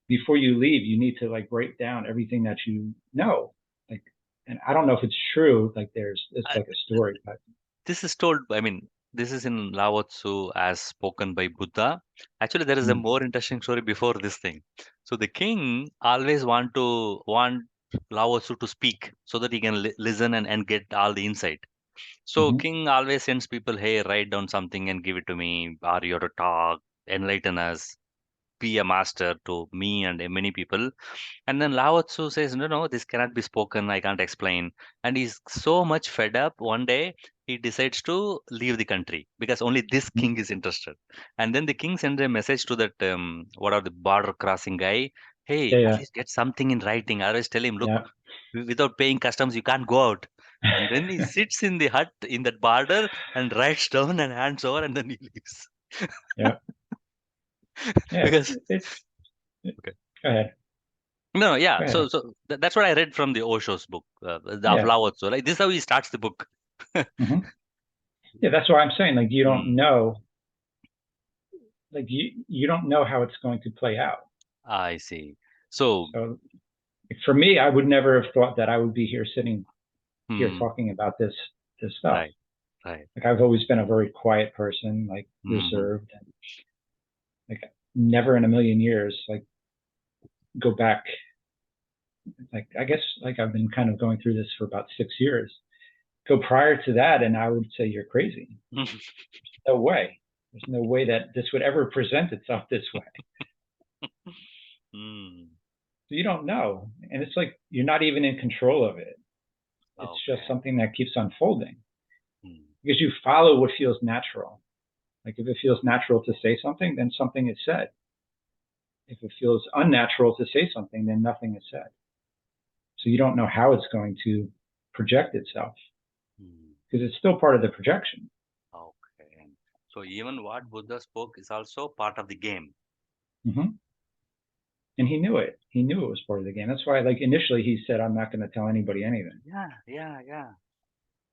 before you leave, you need to like break down everything that you know, like, and I don't know if it's true. Like, it's I, like a story, but this is told. I mean, this is in Lao Tzu as spoken by Buddha. Actually, there is a mm, more interesting story before this thing. So the king always want Lao Tzu to speak so that he can listen and get all the insight. So mm-hmm, king always sends people, hey, write down something and give it to me, or you have to talk, enlighten us, be a master to me and many people. And then Lao Tzu says, no, no, this cannot be spoken. I can't explain. And he's so much fed up. One day, he decides to leave the country because only this mm-hmm, king is interested. And then the king sends a message to that, what are the border crossing guy? Hey, yeah, at yeah, least get something in writing. Otherwise, tell him, look, yeah, without paying customs, you can't go out. And then he sits in the hut in that border and writes down and hands over, and then he leaves. yeah, yeah. Because, It, okay. go ahead, No, yeah. go ahead. So that's what I read from the Osho's book, of Yeah, Lao Tzu. Like this is how he starts the book. mm-hmm. Yeah. That's why I'm saying like you don't Hmm. know, like you don't know how it's going to play out. I see. So, So for me, I would never have thought that I would be here sitting here hmm, talking about this stuff. right, right. Like I've always been a very quiet person, like Hmm. reserved, and like never in a million years like go back. Like I guess like I've been kind of going through this for about 6 years. Go prior to that, and I would say you're crazy. No way. There's no way that this would ever present itself this way. Hmm. So you don't know, and it's like you're not even in control of it. It's just Okay. something that keeps unfolding Hmm. because you follow what feels natural. Like if it feels natural to say something, then something is said. If it feels unnatural to say something, then nothing is said. So you don't know how it's going to project itself Hmm. because it's still part of the projection. Okay. So even what Buddha spoke is also part of the game. Mm-hmm. And he knew it. He knew it was part of the game. That's why, like initially, he said, "I'm not going to tell anybody anything." Yeah, yeah, yeah.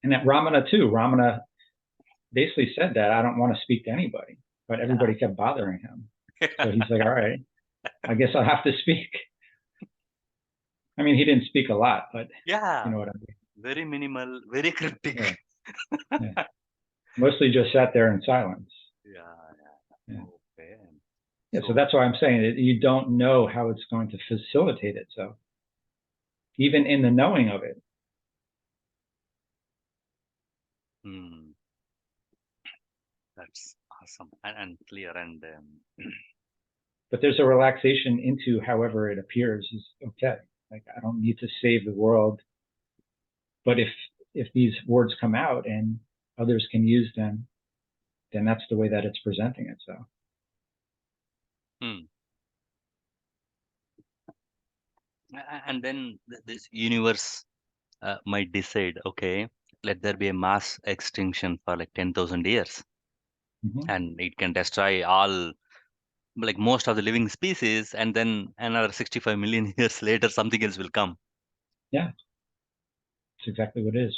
And that Ramana too. Ramana basically said that I don't want to speak to anybody, but Yeah. everybody kept bothering him. So he's like, "All right, I guess I'll have to speak." I mean, he didn't speak a lot, but you Yeah. know what I mean. Very minimal, very Yeah, cryptic. yeah. Mostly just sat there in silence. Yeah, yeah. Yeah. Okay. Yeah, so So, that's why I'm saying it, you don't know how it's going to facilitate itself, even in the knowing of it. hmm, that's awesome and clear and But there's a relaxation into however it appears is okay. Like I don't need to save the world, but if these words come out and others can use them, then that's the way that it's presenting itself. hmm. And then this universe might decide, okay, let there be a mass extinction for like 10,000 years, Mm-hmm. and it can destroy all, like most of the living species, and then another 65 million years later, something else will come. Yeah, it's exactly what it is.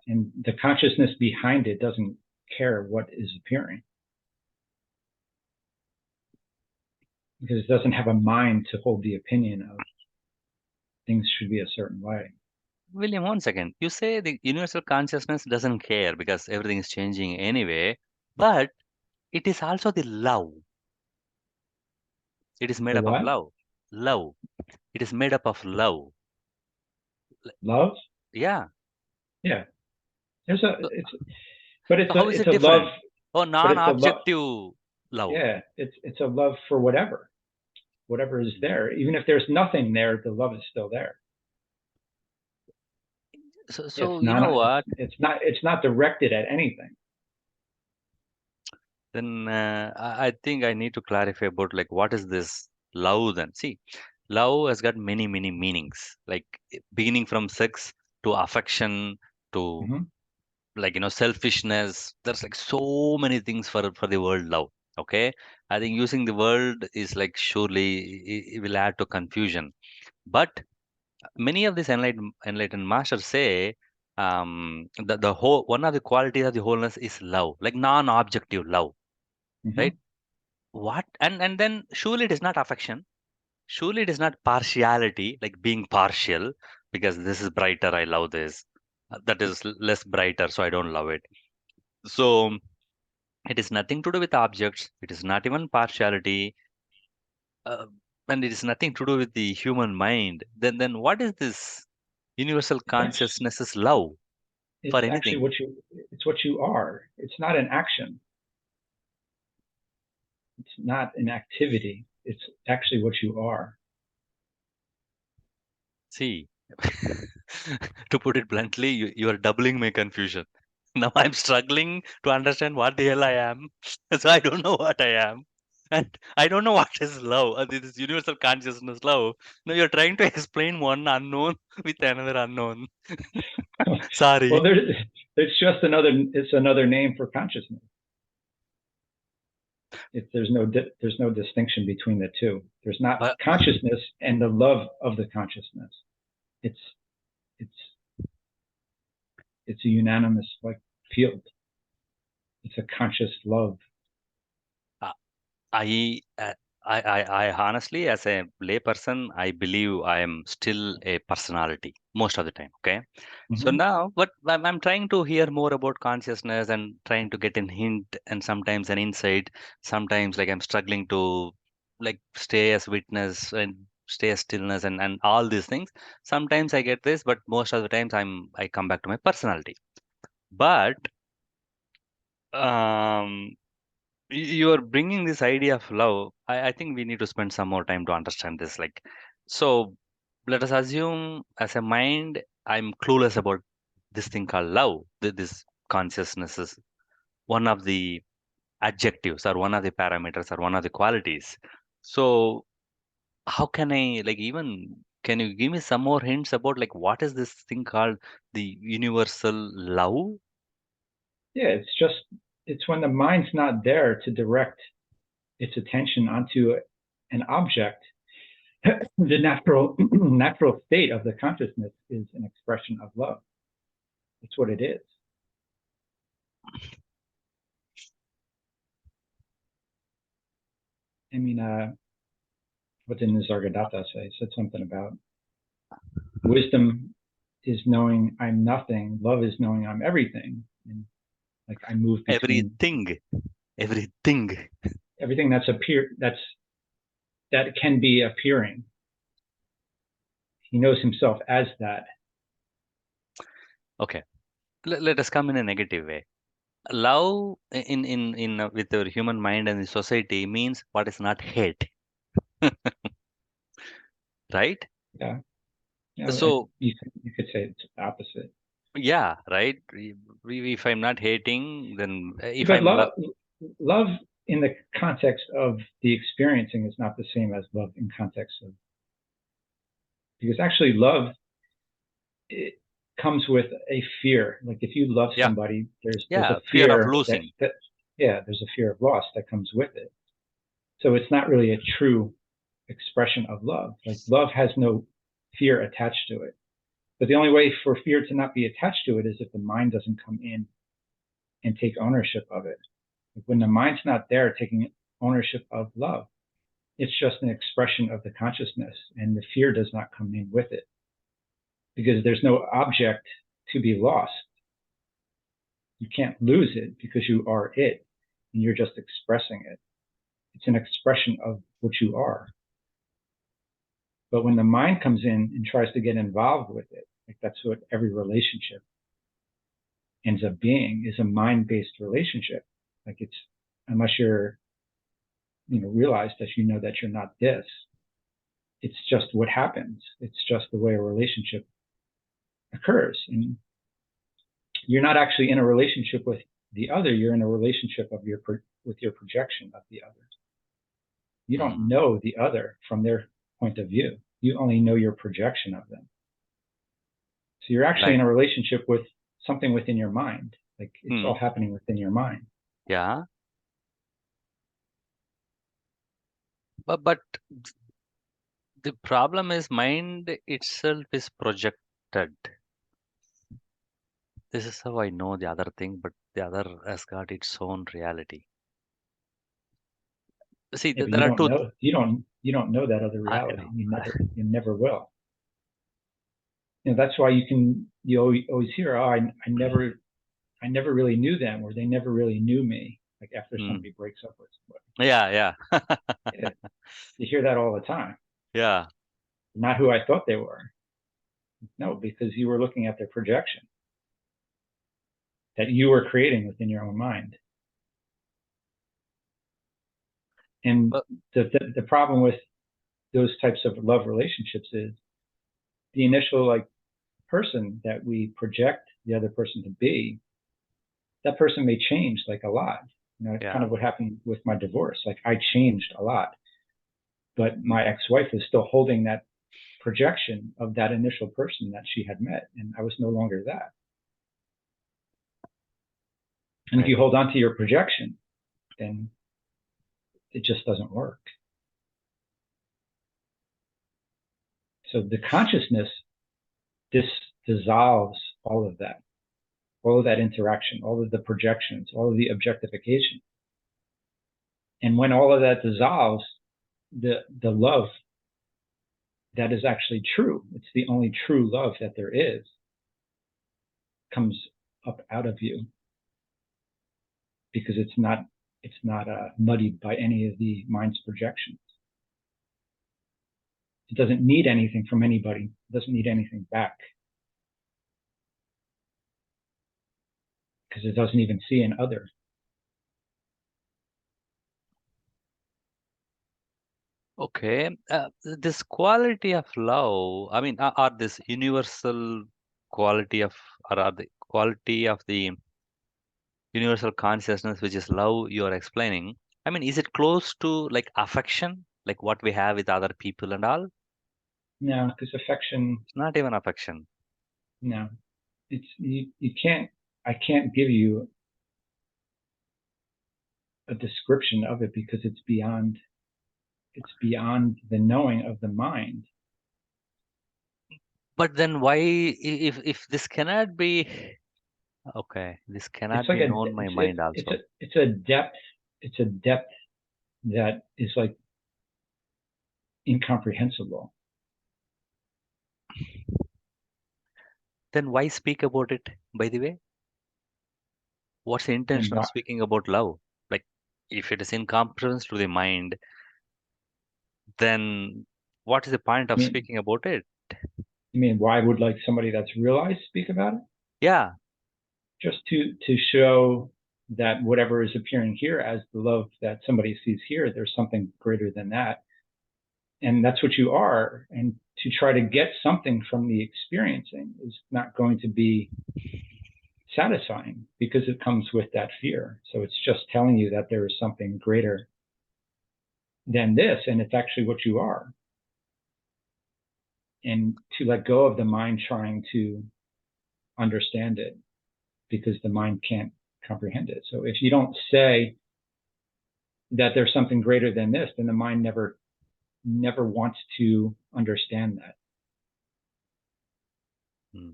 And the consciousness behind it doesn't care what is appearing because it doesn't have a mind to hold the opinion of things should be a certain way. William, one second. You say the universal consciousness doesn't care because everything is changing anyway, but it is also the love. It is made The up of what? love. Love. It is made up of love. Love? Yeah. Yeah. There's a So, it's but so how is it's it a love different? Oh, but it's a love non-objective. love. Yeah, it's a love for whatever is there. Even if there's nothing there, the love is still there. So, It's so you not know what? it's not directed at anything. Then I think I need to clarify about like what is this love then? See, love has got many, many meanings. Like beginning from sex to affection to Hmm. like selfishness. There's like so many things for the word love. Okay, I think using the word is like surely it will add to confusion. But many of these enlightened masters say the whole one of the qualities of the wholeness is love, like non-objective love, Hmm. right? What and then surely it is not affection, surely it is not partiality, like being partial because this is brighter, I love this, that is less brighter, so I don't love it. So it is nothing to do with objects, it is not even partiality, uh, and it is nothing to do with the human mind. Then what is this universal It's actually, consciousness is love for it's actually anything? what you are. It's not an action. It's not an activity. It's actually what you are. See, to put it bluntly, you are doubling my confusion. Now I'm struggling to understand what the hell I am. So I don't know what I am. And I don't know what is love. This universal consciousness love. Now you're trying to explain one unknown with another unknown. Well, Sorry. it's another name for consciousness. There's no distinction between the two. There's not But consciousness and the love of the consciousness. It's it's it's a unanimous like field. It's a conscious love. uh, I, uh, I honestly, as a layperson, I believe I am still a personality most of the time. Okay. So Hmm. now, but I'm trying to hear more about consciousness and trying to get an hint and sometimes an insight. Sometimes, like I'm struggling to like stay as witness and stay as stillness and all these things. Sometimes I get this, but most of the times I come back to my personality. But um, you are bringing this idea of love. I think we need to spend some more time to understand this. Like, so let us assume as a mind, I'm clueless about this thing called love. This consciousness is one of the adjectives or one of the parameters or one of the qualities. So how can I like even can you give me some more hints about like what is this thing called the universal love? Yeah, it's when the mind's not there to direct its attention onto an object. The natural state of the consciousness is an expression of love. It's what it is. I mean, what did Nisargadatta say? He said something about wisdom is knowing I'm nothing. Love is knowing I'm everything. And like I move between Everything, everything. everything that can be appearing. He knows himself as that. Okay, let us come in a negative way. Love in with our human mind and the society means what is not hate, right? Yeah, So you could say it's opposite. yeah, right. If I'm not hating, then if But I'm love, love in the context of the experiencing is not the same as love in context of because actually love it comes with a fear. Like if you love yeah, somebody, there's yeah, a fear of fear losing. that yeah, there's a fear of loss that comes with it. So it's not really a true expression of love. Like love has no fear attached to it. But the only way for fear to not be attached to it is if the mind doesn't come in and take ownership of it. Like when the mind's not there taking ownership of love, it's just an expression of the consciousness, and the fear does not come in with it because there's no object to be lost. You can't lose it because you are it, and you're just expressing it. It's an expression of what you are. But when the mind comes in and tries to get involved with it, like that's what every relationship ends up being is a mind-based relationship. Like it's unless you're realize that that you're not this. It's just what happens. It's just the way a relationship occurs. And you're not actually in a relationship with the other. You're in a relationship with your projection of the other. You don't Mm. know the other from their point of view. You only know your projection of them. So you're actually Like, in a relationship with something within your mind. Like it's all mm, happening within your mind. yeah, but the problem is mind itself is projected. This is how I know the other thing, but the other has got its own reality. See, Yeah, but there you are don't two. know you don't know that other I reality. know. You never will. That's why you always hear, oh, I never really knew them, or they never really knew me. Like after Mm. somebody breaks up with somebody. Yeah, yeah, Yeah, you hear that all the time. yeah. Not who I thought they were. No, because you were looking at their projection that you were creating within your own mind. And But the problem with those types of love relationships is the initial person that we project the other person to be, that person may change like a lot. It's kind yeah, of what happened with my divorce. Like I changed a lot, but my ex-wife was still holding that projection of that initial person that she had met, and I was no longer that. And if right. you hold on to your projection, then it just doesn't work. So the consciousness, this dissolves all of that interaction, all of the projections, all of the objectification. And when all of that dissolves, the love that is actually true, it's the only true love that there is, comes up out of you, because it's not muddied by any of the mind's projections. It doesn't need anything from anybody. It doesn't need anything back, because it doesn't even see an other. Okay. This quality of love, I mean, are this universal quality of, or are the quality of the universal consciousness, which is love, you are explaining? I mean, is it close to like affection, like what we have with other people and all? No, because affection, It's not even affection. no, you can't. I can't give you a description of it, because it's beyond the knowing of the mind. But then why, if this cannot be, okay, this It's cannot like be a known by mind also. it's a depth. It's a depth that is like incomprehensible. Then why speak about it, by the way? What's the And intention of why? speaking about love? Like, if it is incomprehensible to the mind, then what is the point I of mean, speaking about it? why would somebody that's realized speak about it? Yeah. Just to show that whatever is appearing here as the love that somebody sees here, there's something greater than that, and that's what you are. And to try to get something from the experiencing is not going to be satisfying, because it comes with that fear. So it's just telling you that there is something greater than this, and it's actually what you are. And to let go of the mind trying to understand it, because the mind can't comprehend it. So if you don't say that there's something greater than this, then the mind never wants to understand that. Mm.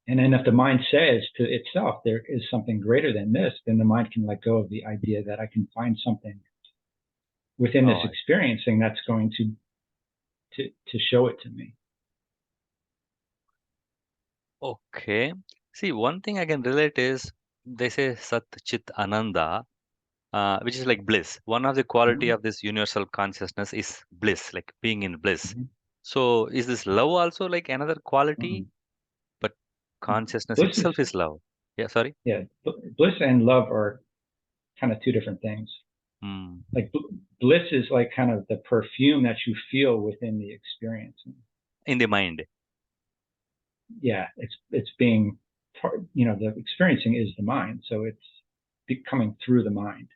And then if the mind says to itself there is something greater than this, then the mind can let go of the idea that I can find something within this Oh, experiencing that's going to show it to me. okay. See, one thing I can relate is they say Sat Chit Ananda, which is like bliss. One of the quality Mm-hmm. of this universal consciousness is bliss, like being in bliss. Mm-hmm. So is this love also like another quality? Mm-hmm. But consciousness Bliss is, itself is love. Yeah, sorry. yeah, bliss and love are kind of two different things. Hmm. Like bliss is like kind of the perfume that you feel within the experience. In the mind. Yeah, it's being part, the experiencing is the mind, so it's coming through the mind.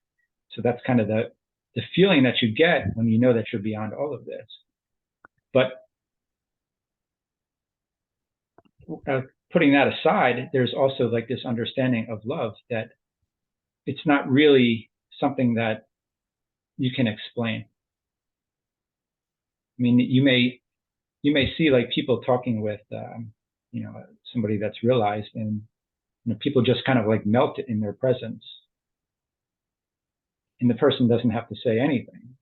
So that's kind of the feeling that you get when you know that you're beyond all of this. But uh, putting that aside, there's also like this understanding of love that it's not really something that you can explain. I mean, you may see like people talking with somebody that's realized, and people just kind of like melt in their presence, and the person doesn't have to say anything,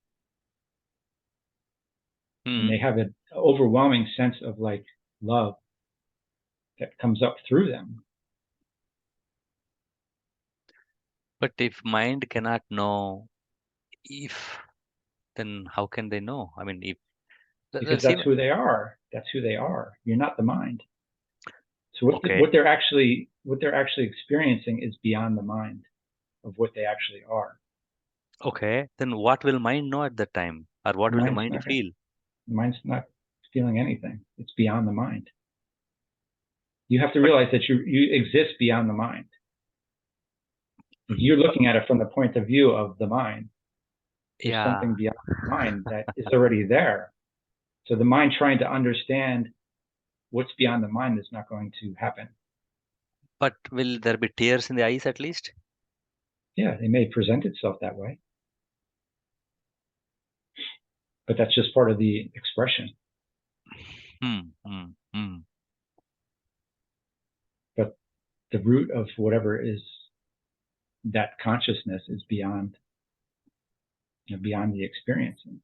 and Hmm. they have an overwhelming sense of like love that comes up through them, But if mind cannot know if, then how can they know? I mean, if because see, that's who they are. You're not the mind. So what okay, what they're actually experiencing is beyond the mind of what they actually are. okay, then what will mind know at that time, or what The will the mind's mind not feel? the mind's not feeling anything. It's beyond the mind. You have to But realize that you exist beyond the mind. mhm, You're looking at it from the point of view of the mind. There's yeah, something beyond the mind that is already there. So the mind trying to understand what's beyond the mind is not going to happen. but will there be tears in the eyes at least? Yeah, it may present itself that way, but that's just part of the expression. Hmm, hmm, hmm. But the root of whatever is that consciousness is beyond the experiencing.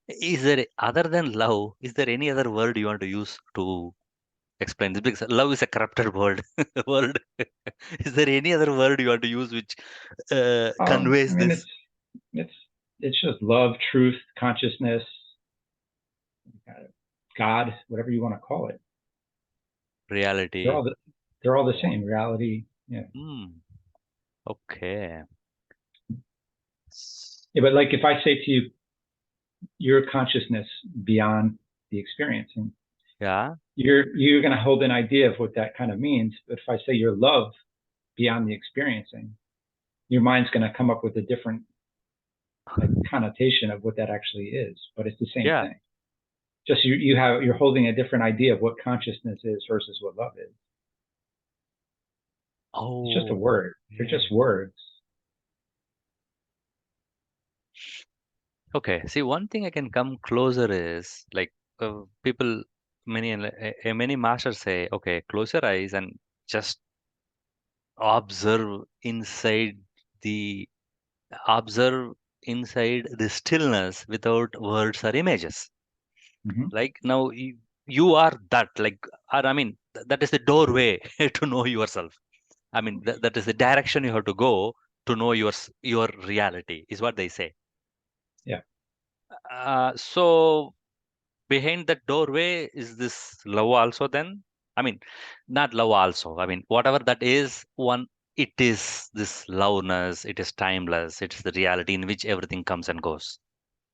Is there other than love? Is there any other word you want to use to explain this? Because love is a corrupted word. Word. Is there any other word you want to use which I conveys mean, this it's it's just love, truth, consciousness, God, whatever you want to call it. They're all reality? the they're all the Wow. same. Reality. Yeah. Hmm. Okay. S- Yeah, but like if I say to you, your consciousness beyond the experiencing, Yeah. you're going to hold an idea of what that kind of means. But if I say your love beyond the experiencing, your mind's going to come up with a different like connotation of what that actually is. But it's the same Yeah. thing. Just you're holding a different idea of what consciousness is versus what love is. It's just a Oh. word. They're Yeah. just words. Okay. See, one thing I can come closer is like people, many masters say, okay, close your eyes and just observe inside the observe inside the stillness without words or images. Mm-hmm. Like now you are that, like, or I mean, that is the doorway to know yourself. I mean, that is the direction you have to go to know your reality, is what they say. Yeah. So behind that doorway is this love also then? I mean, not love also. I mean, whatever that is, one, it is this loveness, it is timeless, it's the reality in which everything comes and goes.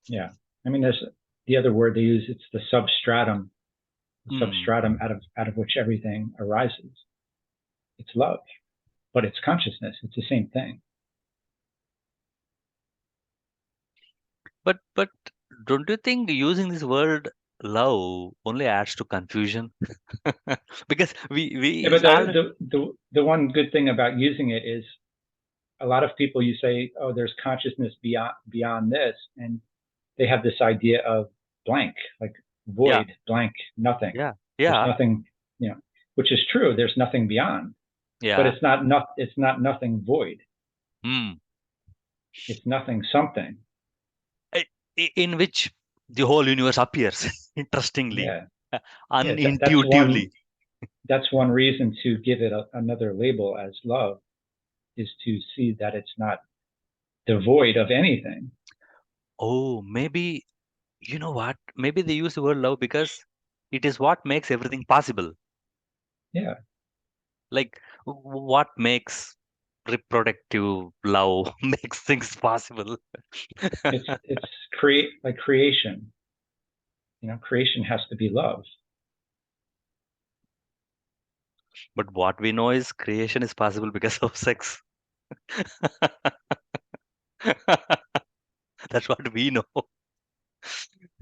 Yeah. I mean, there's the other word they use. It's the Hmm. substratum out of which everything arises. It's love, but it's consciousness. It's the same thing. But don't you think using this word love only adds to confusion? Because Yeah, we but all, the one good thing about using it is a lot of people you say, oh, there's consciousness beyond this, and they have this idea of blank, like yeah, void, blank, nothing. yeah, There's yeah, nothing, which is true. There's nothing beyond, but yeah. it's not nothing void. Hmm. It's nothing something. I- In which the whole universe appears, interestingly, Yeah, uh, yeah. That's unintuitively. one reason to give it another label as love is to see that it's not devoid of anything. Oh, maybe, you know what? Maybe they use the word love because it is what makes everything possible. Yeah, Like, what makes reproductive love makes things possible. It's create like creation. Creation has to be love. But what we know is creation is possible because of sex. That's what we know.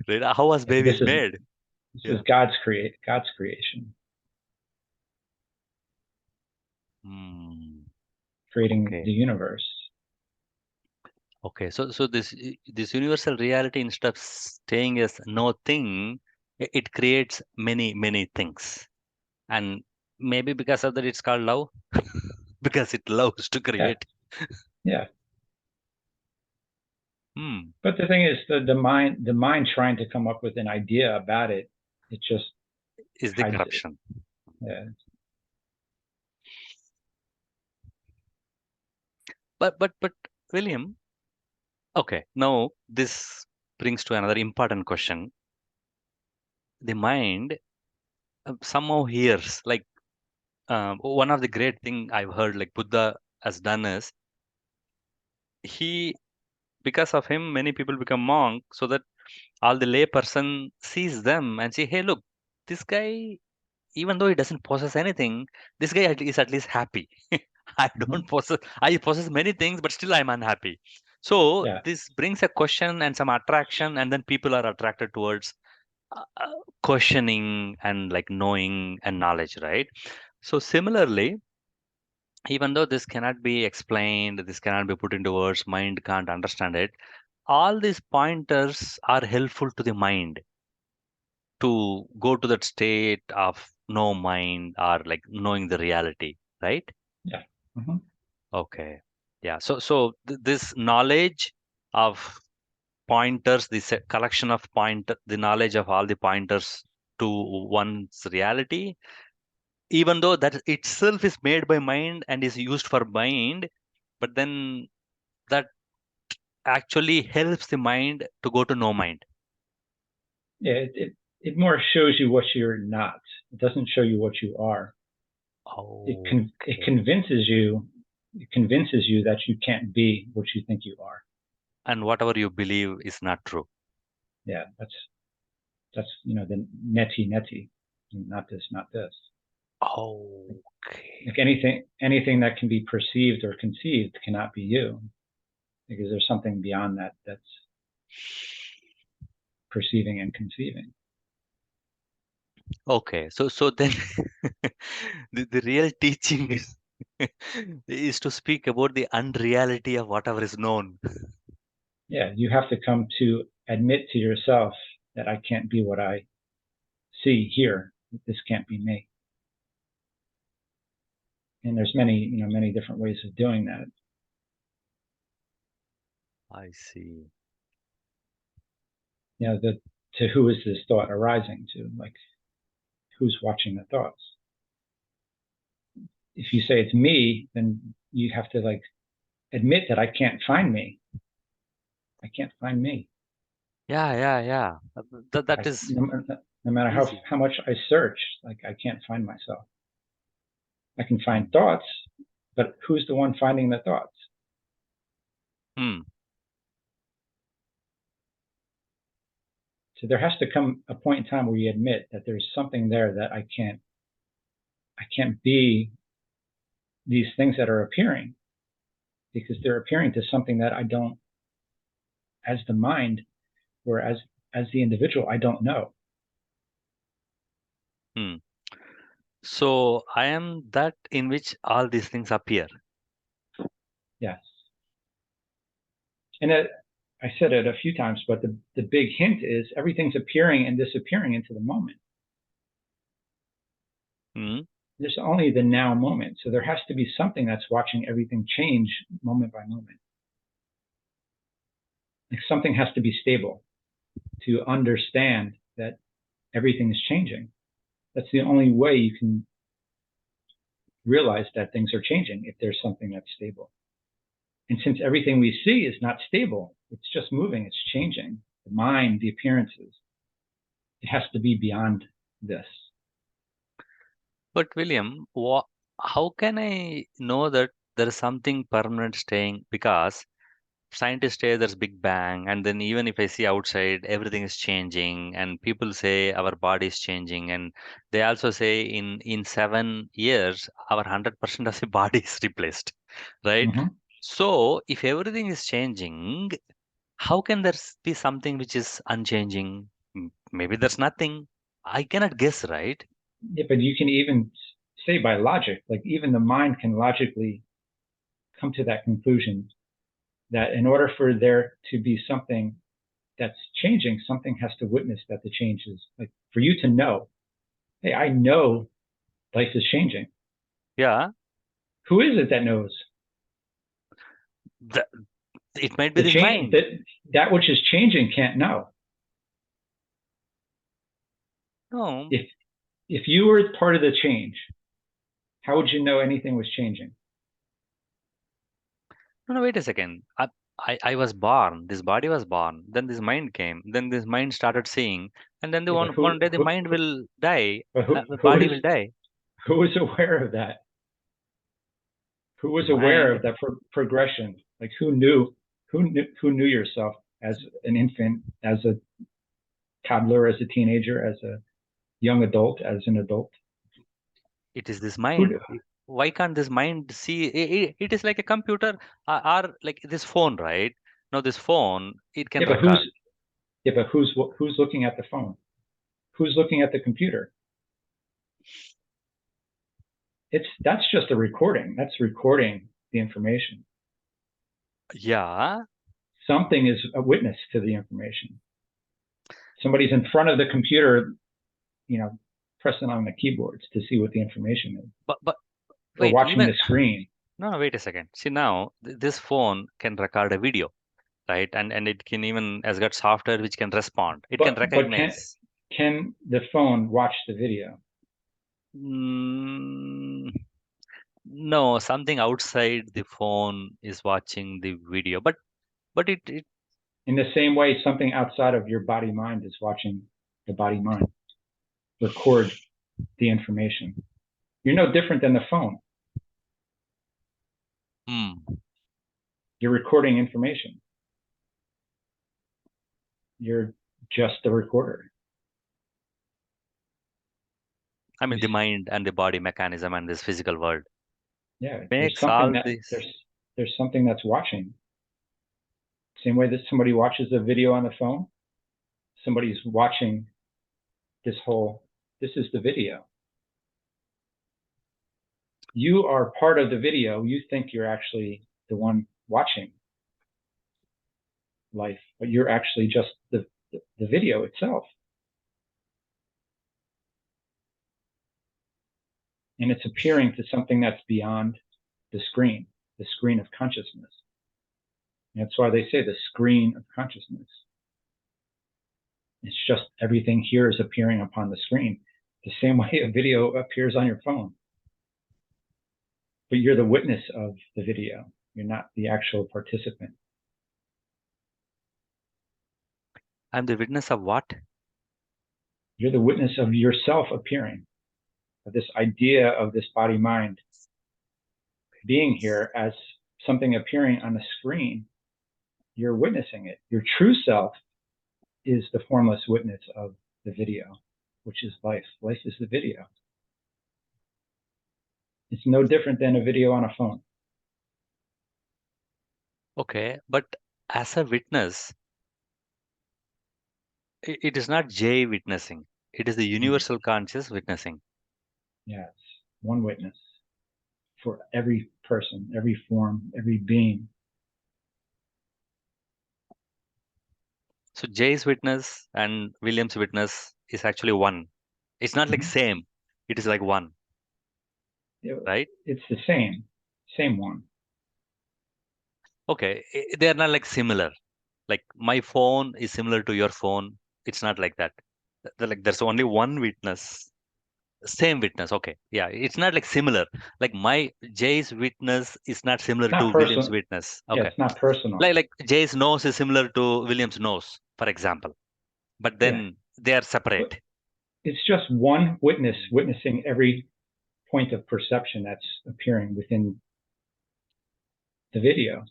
Right? How was And babies made? this is Yeah. God's creation, Hmm. creating Okay. the universe. Okay. So this universal reality, instead of staying as no thing, it creates many things. And maybe because of that, it's called love, because it loves to Yeah, create. yeah. Hmm. But the thing is, the mind trying to come up with an idea about it, it just Is the hides it. corruption. Yeah, But William, okay, now this brings to another important question. The mind somehow hears, like one of the great thing I've heard, like Buddha has done is he, because of him, many people become monk, so that all the lay person sees them and say, hey, look, this guy, even though he doesn't possess anything, this guy is at least happy. I hmm don't possess, I possess many things, but still I'm unhappy. So yeah, this brings a question and some attraction, and then people are attracted towards questioning and like knowing and knowledge, right? So similarly, even though this cannot be explained, this cannot be put into words, mind can't understand it, all these pointers are helpful to the mind to go to that state of no mind or like knowing the reality, right? yeah. hmm Okay. Yeah. So this knowledge of pointers, this collection of the knowledge of all the pointers to one's reality, even though that itself is made by mind and is used for mind, but then that actually helps the mind to go to no mind. Yeah, it more shows you what you're not. It doesn't show you what you are. It Okay. convinces you. It convinces you that you can't be what you think you are. And whatever you believe is not true. Yeah, that's the neti, not this, not this. Okay. Like anything that can be perceived or conceived cannot be you, because there's something beyond that that's perceiving and conceiving. Okay. So then the real teaching is to speak about the unreality of whatever is known. Yeah, you have to come to admit to yourself that I can't be what I see here. This can't be me. And there's many different ways of doing that. I see. The to who is this thought arising to? Like, who's watching the thoughts? If you say it's me, then you have to like admit that I can't find me. I can't find me. Yeah. That I, is no matter how easy. how much I search, like I can't find myself. I can Hmm. find thoughts, but who's the one finding the thoughts? Hmm. So there has to come a point in time where you admit that there's something there that I can't be these things that are appearing, because they're appearing to something that I don't, as the mind, or as the individual, I don't know. Hmm. So I am that in which all these things appear. Yes. And I said it a few times, but the big hint is everything's appearing and disappearing into the moment. Hmm. There's only the now moment. So there has to be something that's watching everything change moment by moment. Like something has to be stable to understand that everything is changing. That's the only way you can realize that things are changing, if there's something that's stable. And since everything we see is not stable, it's just moving, it's changing. The mind, the appearances, it has to be beyond this. But William, how can I know that there is something permanent staying, because scientists say there's big bang, and then even if I see outside everything is changing, and people say our body is changing, and they also say in 7 years our 100% of the body is replaced, right? Hmm. So if everything is changing, how can there be something which is unchanging? Maybe there's nothing. I cannot guess, right? Yeah, but you can even say by logic, like even the mind can logically come to that conclusion that in order for there to be something that's changing, something has to witness that the change is like for you to know, hey, I know life is changing. Yeah, Who is it that knows? th- it might be The this change mind. that which is changing can't know. No, If if you were part of the change, how would you know anything was changing? no, no, wait a second. I was born. This body was born. Then this mind came. Then this mind started seeing, and then the Yeah, but one day the mind will die. but The who body will die. who is aware of that? Who The was aware mind. of that progression? Like who knew yourself as an infant, as a toddler, as a teenager, as a young adult, as an adult? It is this Who mind. Why can't this mind see? It is like a computer, or like this phone, right? Now this phone, it can yeah, but record. who's looking at the phone? Who's looking at the computer? That's just a recording. That's recording the information. Yeah, Something is a witness to the information. Somebody's in front of the computer, you know, pressing on the keyboards to see what the information is, but or wait, watching even the screen. no, no, wait a second. See now, this phone can record a video, right? And it can even has got software which can respond. It can But recognize. can the phone watch the video Mm, no, something outside the phone is watching the video, but it in the same way something outside of your body mind is watching the body mind record the information? You're no different than the phone. hmm. You're recording information. You're just the recorder. I You, mean the mind and the body mechanism and this physical world yeah, makes all this. there's something that's watching. Same way that somebody watches a video on the phone, somebody's watching this whole. This is the video. You are part of the video. You think you're actually the one watching life, but you're actually just the video itself. And it's appearing to something that's beyond the screen of consciousness. And that's why they say the screen of consciousness. It's just everything here is appearing upon the screen, the same way a video appears on your phone. But you're the witness of the video. You're not the actual participant. I'm the witness of what? You're the witness of yourself appearing, of this idea of this body mind being here as something appearing on the screen. You're witnessing it. Your true self is the formless witness of the video, which is life. Life is the video. It's no different than a video on a phone. Okay, but as a witness, it is not J witnessing. It is the universal conscious witnessing. Yeah, it's one witness for every person, every form, every being. So J's witness and William's witness is actually one. It's not like Mm-hmm. same. It is like one, right? It's the same one. Okay, they are not like similar. Like my phone is similar to your phone. It's not like that. Like there's only one witness, same witness. Okay, yeah, it's not like similar. Like my Jay's witness is not similar It's not to William's personal. witness. Yeah, Okay, it's not personal. like Jay's nose is similar to William's nose, for example. But Yeah, then they are but separate. it's just one witness witnessing every point of perception that's appearing within the video.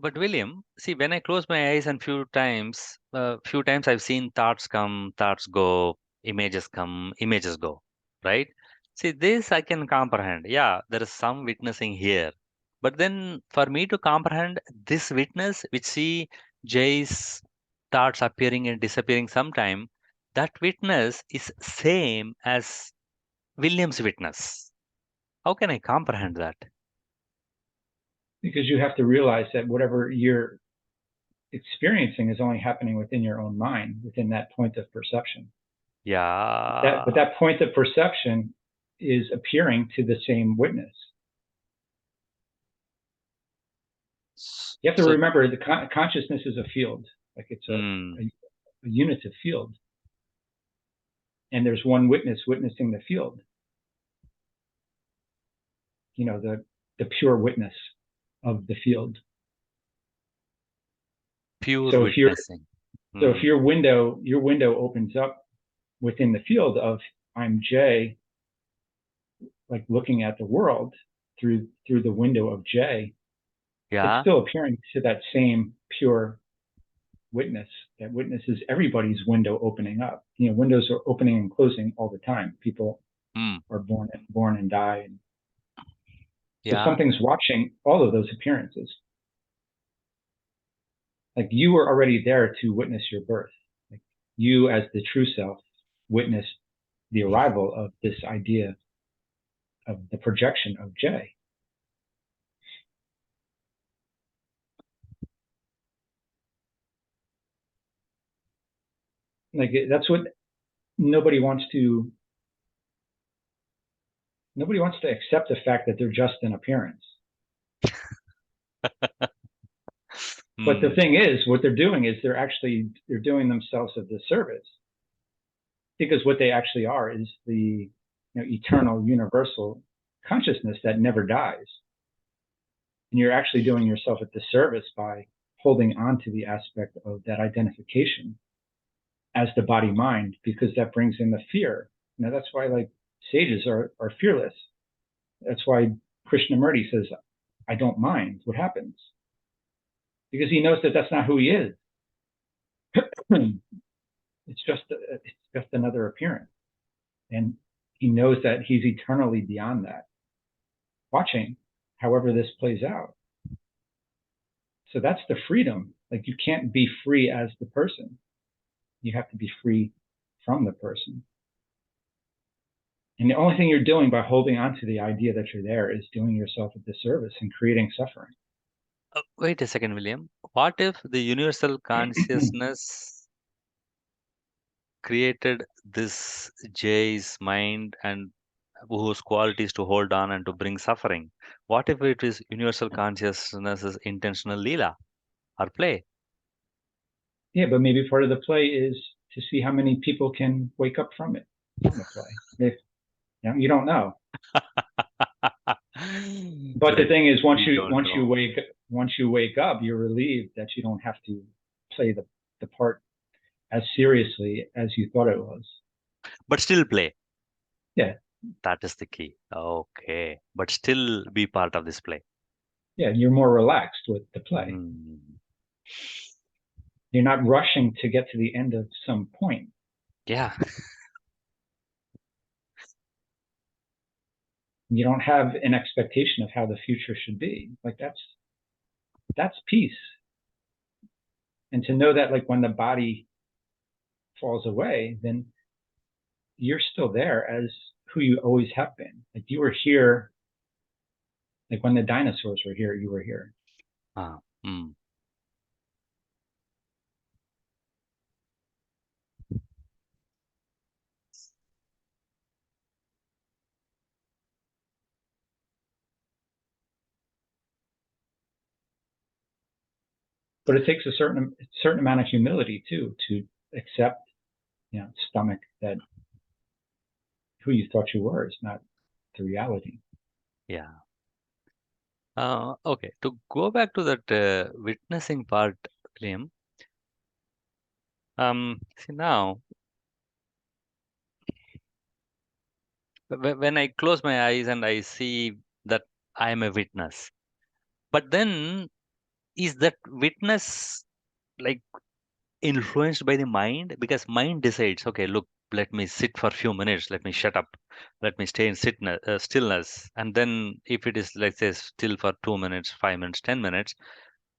But William, see, when I close my eyes and few times I've seen thoughts come, thoughts go, images come, images go, right? See, this I can comprehend. Yeah, there is some witnessing here. But then for me to comprehend this witness, which see Jay's thoughts appearing and disappearing sometime, that witness is same as William's witness. How can I comprehend that? Because you have to realize that whatever you're experiencing is only happening within your own mind, within that point of perception. Yeah. But that point of perception is appearing to the same witness. You have to So, remember the consciousness is a field, like it's hmm. a unitive field, and there's one witness witnessing the field. You know, the pure witness of the field. Pure So witnessing. if Hmm. your window opens up within the field of I'm Jay, like looking at the world through the window of Jay, it's Yeah. still appearing to that same pure witness that witnesses everybody's window opening up. You know, windows are opening and closing all the time. People Hmm. are born and die. So Yeah. something's watching all of those appearances. Like you were already there to witness your birth. Like you, as the true self, witnessed the arrival of this idea of the projection of Jay. Like that's what nobody wants to. Nobody wants to accept the fact that they're just an appearance. But the Hmm. thing is, what they're doing is they're doing themselves a disservice because what they actually are is the eternal universal consciousness that never dies. And you're actually doing yourself a disservice by holding on to the aspect of that identification as the body mind because that brings in the fear. That's why like sages are fearless. That's why Krishnamurti says, I don't mind what happens because he knows that that's not who he is. It's just another appearance, and he knows that he's eternally beyond that, watching however this plays out. So that's the freedom. Like you can't be free as the person. You have to be free from the person. And the only thing you're doing by holding on to the idea that you're there is doing yourself a disservice and creating suffering. Wait a second, William. What if the universal consciousness created this Jay's mind and whose quality is to hold on and to bring suffering? What if it is universal consciousness's intentional leela or play? Yeah, but maybe part of the play is to see how many people can wake up from it, from the play. If you don't know. But the Like thing is, we don't know. once you wake up, you're relieved that you don't have to play the part as seriously as you thought it was. But still play. Yeah, That is the key. Okay. But still be part of this play. yeah, you're more relaxed with the play. Hmm. You're not rushing to get to the end of some point. Yeah. You don't have an expectation of how the future should be. Like that's peace. And to know that like when the body falls away, then you're still there as who you always have been. Like you were here, like when the dinosaurs were here, you were here. Ah, mm. But it takes a certain amount of humility too to accept, stomach that who you thought you were is not the reality. Yeah. Okay. To go back to that witnessing part, William. See now, when I close my eyes and I see that I am a witness. But then, is that witness like influenced by the mind? Because mind decides, okay, look, let me sit for a few minutes, let me shut up, let me stay in stillness. And then if it is, let's say, still for 2 minutes, 5 minutes, 10 minutes,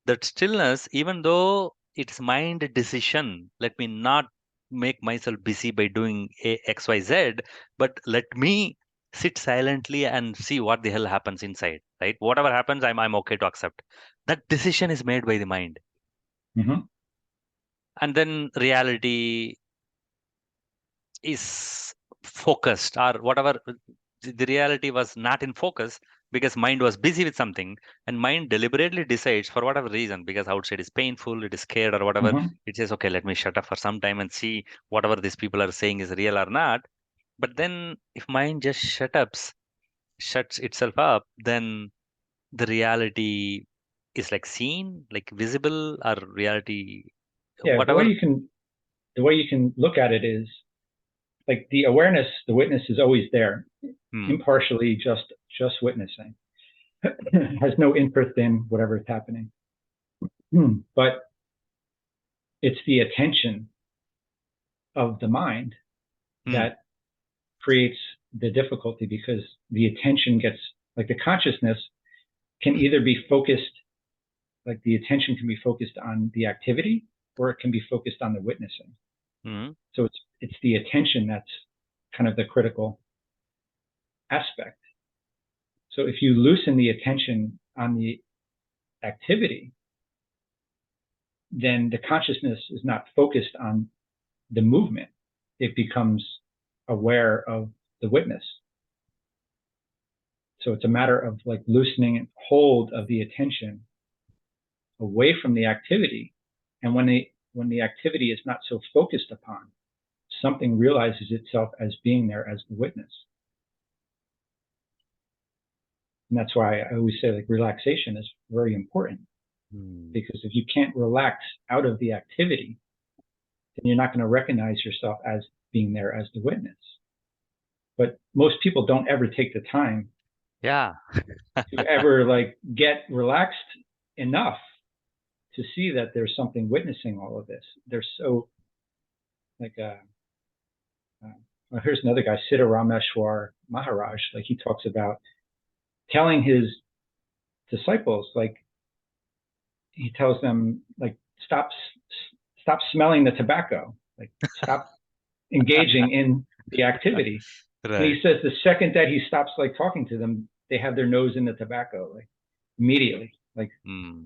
that stillness, even though it's mind decision, let me not make myself busy by doing XYZ, but let me sit silently and see what the hell happens inside, right? Whatever happens, I'm okay to accept. That decision is made by the mind. Hmm. And then reality is focused, or whatever, the reality was not in focus because mind was busy with something, and mind deliberately decides for whatever reason, because outside is painful, it is scared or whatever, Hmm. it says, okay, let me shut up for some time and see whatever these people are saying is real or not. But then if mind just shuts itself up, then the reality is like seen, like visible, or reality, Yeah, whatever. the way you can look at it is like the awareness, the witness is always there, Hmm. impartially, just witnessing, has no interest in whatever is happening. But it's the attention of the mind Hmm. that creates the difficulty, because the attention gets, like, the consciousness can either be focused, like the attention can be focused on the activity, or it can be focused on the witnessing. Hmm. So it's the attention that's kind of the critical aspect. So if you loosen the attention on the activity, then the consciousness is not focused on the movement. It becomes aware of the witness. So it's a matter of like loosening hold of the attention away from the activity. And when the activity is not so focused upon, something realizes itself as being there as the witness. And that's why I always say like relaxation is very important, Hmm. because if you can't relax out of the activity, then you're not going to recognize yourself as being there as the witness. But most people don't ever take the time Yeah. to ever like get relaxed enough to see that there's something witnessing all of this. They're so like well, here's another guy, Siddha Rameshwar Maharaj. Like he talks about telling his disciples, like he tells them, like stop smelling the tobacco, like stop engaging in the activity. And Right. he says the second that he stops like talking to them, they have their nose in the tobacco, like immediately, like Hmm.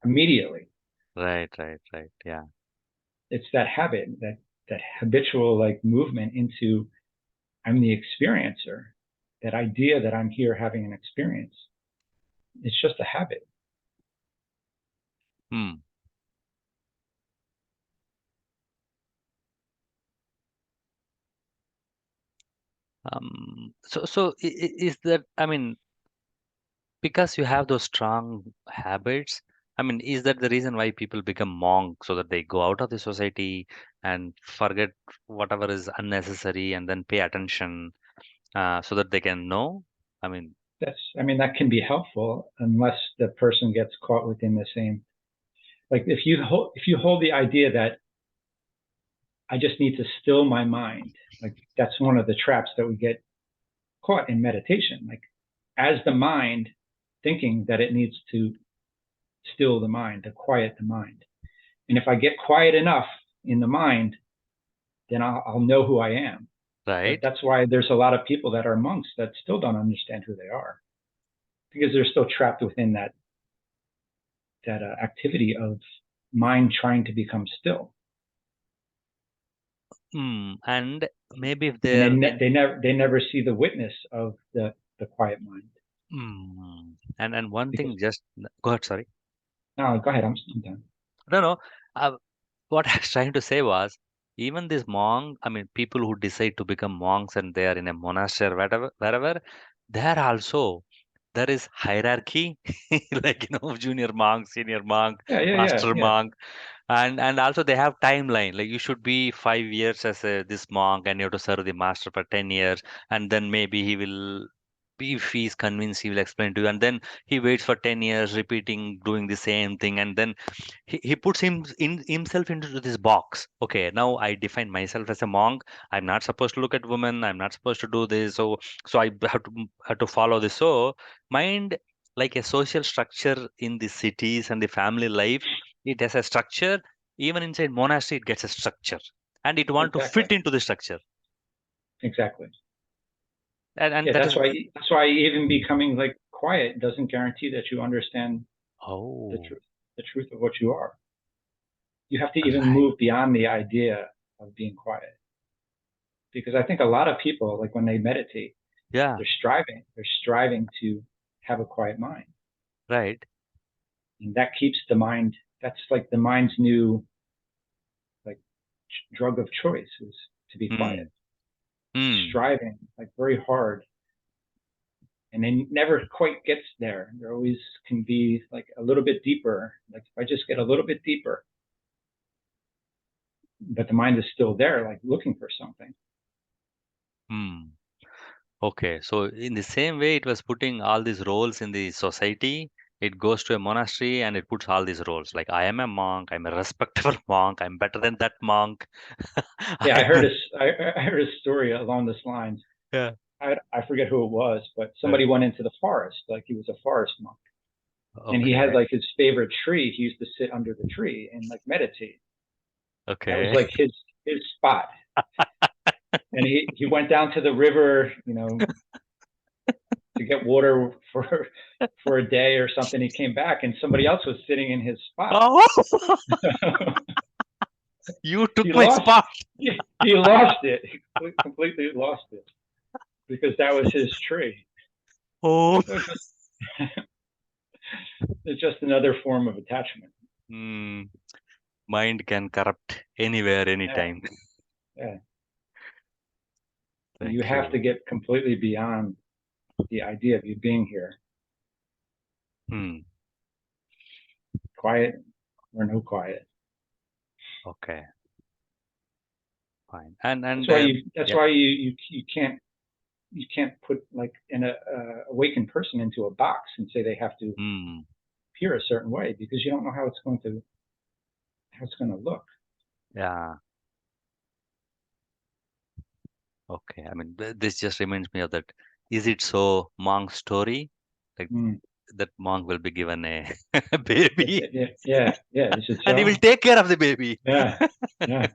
immediately. Right, right, right. Yeah. It's that habit, that habitual like movement into I'm the experiencer. That idea that I'm here having an experience. It's just a habit. Hmm. Is that, I mean, because you have those strong habits, I mean, is that the reason why people become monks so that they go out of the society and forget whatever is unnecessary and then pay attention so that they can know? I mean, I mean, that can be helpful unless the person gets caught within the same. Like if you hold the idea that I just need to still my mind, like that's one of the traps that we get caught in meditation. Like as the mind thinking that it needs to still the mind, to quiet the mind. And if I get quiet enough in the mind, then I'll know who I am. But right? that's why there's a lot of people that are monks that still don't understand who they are, because they're still trapped within that activity of mind trying to become still, And maybe if and they're in, they never see the witness of the quiet mind. and one Because thing, just go ahead, sorry. no, go ahead, I'm done. No, no. Uh, what I was trying to say was, even this monk, I mean, people who decide to become monks and they are in a monastery, wherever, there also there is hierarchy, like junior monk, senior monk, Yeah, yeah, yeah, master yeah. monk, and also they have timeline. Like you should be 5 years as this monk, and you have to serve the master for 10 years, and then maybe he will. if he's convinced, he will explain to you, and then he waits for 10 years repeating doing the same thing, and then he puts himself into this box. Okay, now I define myself as a monk. I'm not supposed to look at women, I'm not supposed to do this, so I have to follow this. So mind, like a social structure in the cities and the family life, it has a structure. Even inside monastery it gets a structure, and it want to Exactly. fit into the structure. Exactly. And Yeah, that is. that's why even becoming like quiet doesn't guarantee that you understand Oh, the truth of what you are. You have to even right. move beyond the idea of being quiet. Because I think a lot of people, like when they meditate, Yeah, they're striving to have a quiet mind. right. And that keeps the mind, that's like the mind's new like drug of choice is to be quiet, Hmm. Hmm. striving like very hard. And they never quite gets there. There always can be like a little bit deeper. Like if I just get a little bit deeper, but the mind is still there, like looking for something. Hmm. Okay, so in the same way, it was putting all these roles in the society. It goes to a monastery and it puts all these roles. Like I am a monk, I'm a respectable monk, I'm better than that monk. Yeah, I'm a- I heard a story along this lines. yeah. I forget who it was, but Yeah. somebody went into the forest, like he was a forest monk, and he had Okay. like his favorite tree. He used to sit under the tree and like meditate. That was Okay. like his spot. And he went down to the river, you know, to get water for a day or something. He came back and somebody else was sitting in his spot. Oh, you he took my lost spot. he lost it. He completely lost it because that was his tree. Oh. So it's just another form of attachment. Hmm. Mind can corrupt anywhere, Yeah, anytime. yeah. You Thank have to you. get completely beyond the idea of you being here, Hmm. quiet or no quiet. Okay. Fine. And That's yeah. why you can't put like an awakened person into a box and say they have to Hmm. appear a certain way because you don't know how it's going to look. Yeah. Okay. I mean, this just reminds me of that. Is it so monk story? Like Mm. that monk will be given a baby Yeah. Is it and he will so? take care of the baby. Yeah, yeah.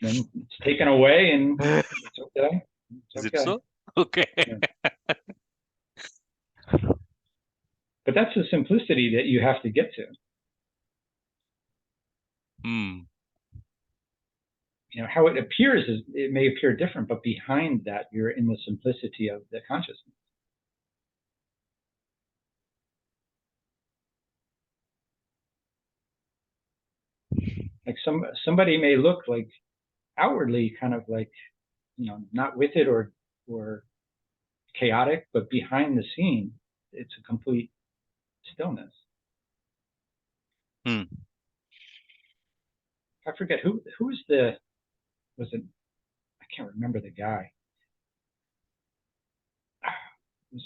Then it's taken away, and it's okay. It's Is it okay. so? Okay. Yeah. But that's the simplicity that you have to get to. Hmm. You know how it appears is it may appear different, but behind that, you're in the simplicity of the consciousness. Like somebody may look like outwardly kind of like not with it or chaotic, but behind the scene, it's a complete stillness. Hmm. I forget who's the was it I can't remember the guy. It was,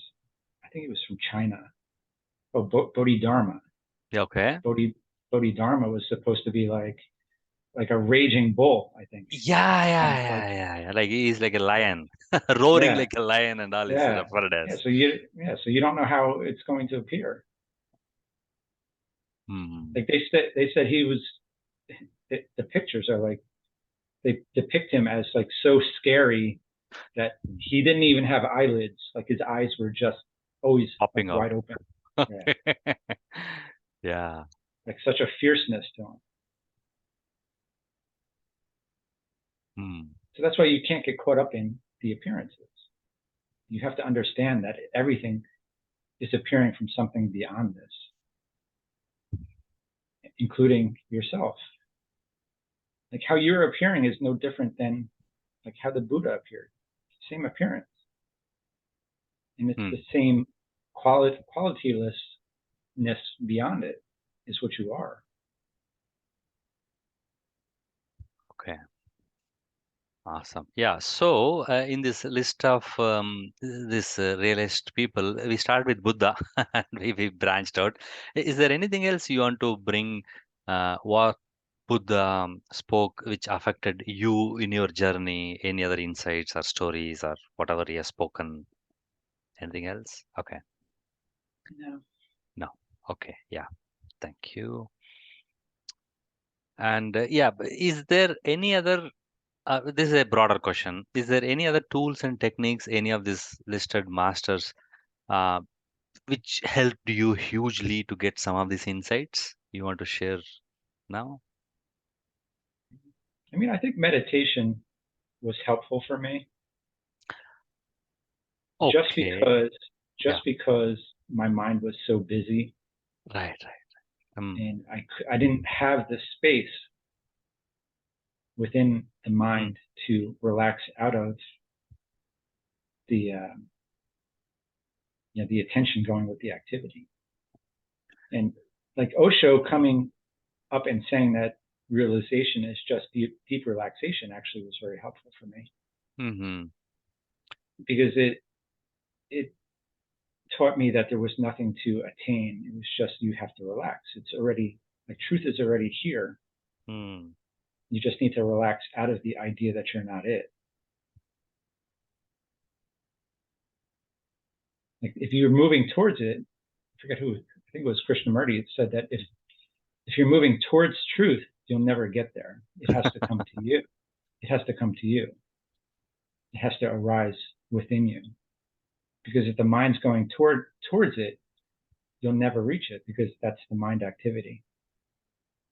I think he was from China. Oh, Bodhidharma. Yeah, okay. Bodhi Bodhidharma was supposed to be like a raging bull, I think. Yeah, Kind yeah, of like yeah, yeah, yeah. Like he's like a yeah, lion, roaring yeah, like a lion, and all is yeah, referred yeah. as. So you don't know how it's going to appear. Hmm. Like they said he was the pictures are like they depict him as like so scary that he didn't even have eyelids. Like his eyes were just always like Popping out. wide open. Yeah, Yeah. like such a fierceness to him. Hmm. So that's why you can't get caught up in the appearances. You have to understand that everything is appearing from something beyond this, including yourself. Like how you're appearing is no different than like how the Buddha appeared. Same appearance. And it's Hmm. the same qualitylessness beyond it is what you are. Okay. Awesome. Yeah. So, in this list of this realist people, we start with Buddha and we branched out. Is there anything else you want to bring? What Buddha spoke which affected you in your journey? Any other insights or stories or whatever he has spoken? Anything else? Okay. No. No. Okay. Yeah. Thank you. And yeah, is there any other? This is a broader question. Is there any other tools and techniques any of these listed masters uh, which helped you hugely to get some of these insights you want to share now? I mean, I think meditation was helpful for me just Okay. because Yeah. just because my mind was so busy Right. Right. Um, and I didn't have the space within the mm, mind to relax out of the the attention going with the activity. And like Osho coming up and saying that realization is just deep relaxation actually was very helpful for me mm-hmm. because it taught me that there was nothing to attain. It was just you have to relax. It's already like truth is already here. Mm, You just need to relax out of the idea that you're not it. Like if you're moving towards it, I forget who, I think it was Krishnamurti, it said that if you're moving towards truth, you'll never get there. It has to come to you. It has to come to you. It has to arise within you. Because if the mind's going towards it, you'll never reach it because that's the mind activity.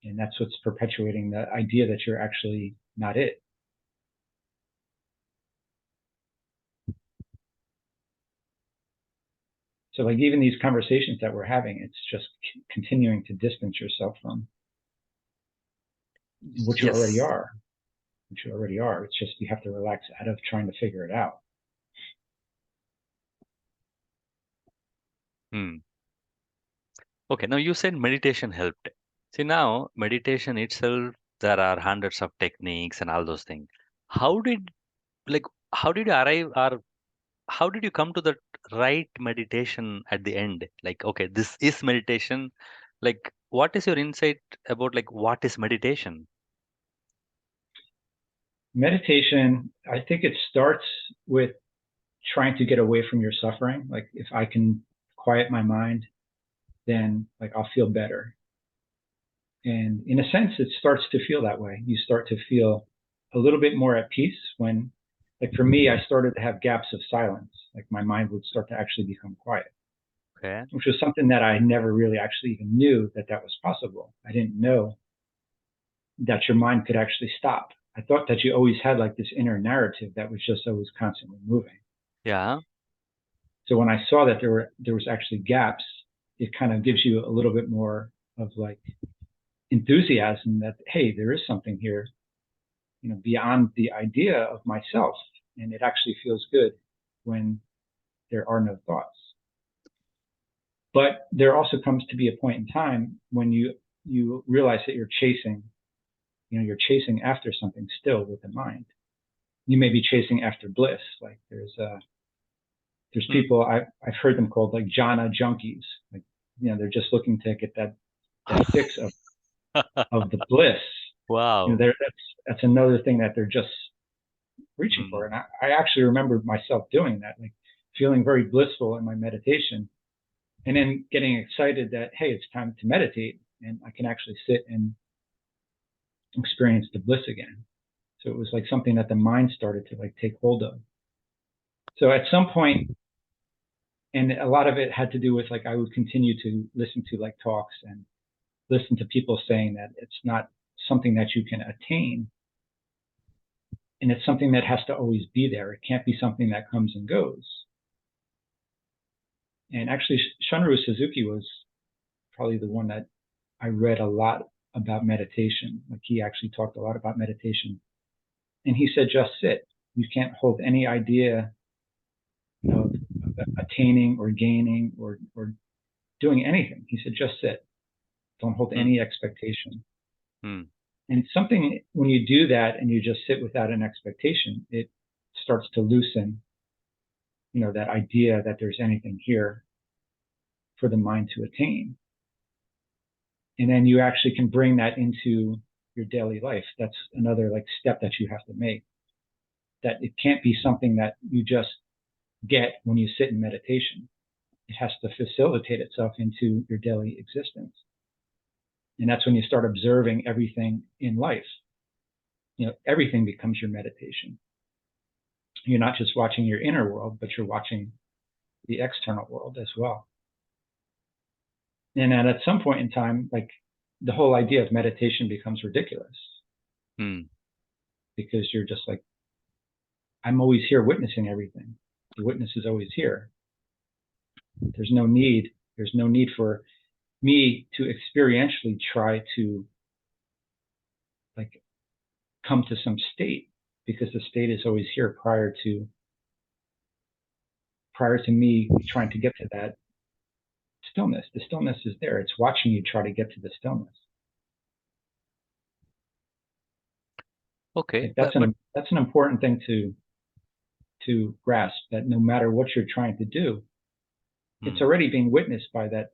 And that's what's perpetuating the idea that you're actually not it. So like even these conversations that we're having, it's just continuing to distance yourself from what you already yes. are. What you already are. It's just you have to relax out of trying to figure it out. Mm. Okay. Now you said meditation helped. See, now meditation itself, there are hundreds of techniques and all those things. How did like how did you arrive or how did you come to the right meditation at the end? Like, okay, this is meditation. Like, what is your insight about like what is meditation? Meditation, I think it starts with trying to get away from your suffering. Like if I can quiet my mind, then like I'll feel better. And in a sense, it starts to feel that way. You start to feel a little bit more at peace when, like for me, I started to have gaps of silence. Like my mind would start to actually become quiet, Okay. which was something that I never really actually even knew that that was possible. I didn't know that your mind could actually stop. I thought that you always had like this inner narrative that was just always constantly moving. Yeah. So when I saw that there was actually gaps, it kind of gives you a little bit more of like enthusiasm that hey, there is something here, beyond the idea of myself, and it actually feels good when there are no thoughts. But there also comes to be a point in time when you realize that you're chasing after something still with the mind. You may be chasing after bliss. Like there's Hmm. people I've heard them called like jhana junkies. Like they're just looking to get that fix of the bliss. Wow. That's another thing that they're just reaching for. Mm. And I actually remember myself doing that, like feeling very blissful in my meditation, and then getting excited that hey, it's time to meditate, and I can actually sit and experience the bliss again. So it was like something that the mind started to like take hold of. So at some point, and a lot of it had to do with like I would continue to listen to like talks and listen to people saying that it's not something that you can attain, and it's something that has to always be there. It can't be something that comes and goes. And actually, Shunryu Suzuki was probably the one that I read a lot about meditation. Like he actually talked a lot about meditation, and he said, just sit. You can't hold any idea of attaining or gaining or doing anything. He said, just sit. Don't hold Mm. any expectation. Mm. And something, when you do that and you just sit without an expectation, it starts to loosen, that idea that there's anything here for the mind to attain. And then you actually can bring that into your daily life. That's another like step that you have to make. That it can't be something that you just get when you sit in meditation. It has to facilitate itself into your daily existence. And that's when you start observing everything in life. Everything becomes your meditation. You're not just watching your inner world, but you're watching the external world as well. And then at some point in time, like the whole idea of meditation becomes ridiculous because you're just like, I'm always here witnessing everything. The witness is always here. There's no need for me to experientially try to like come to some state, because the state is always here prior to me trying to get to that stillness. The stillness is there. It's watching you try to get to the stillness. Okay, Like that's an important thing to grasp, that no matter what you're trying to do, it's already being witnessed by that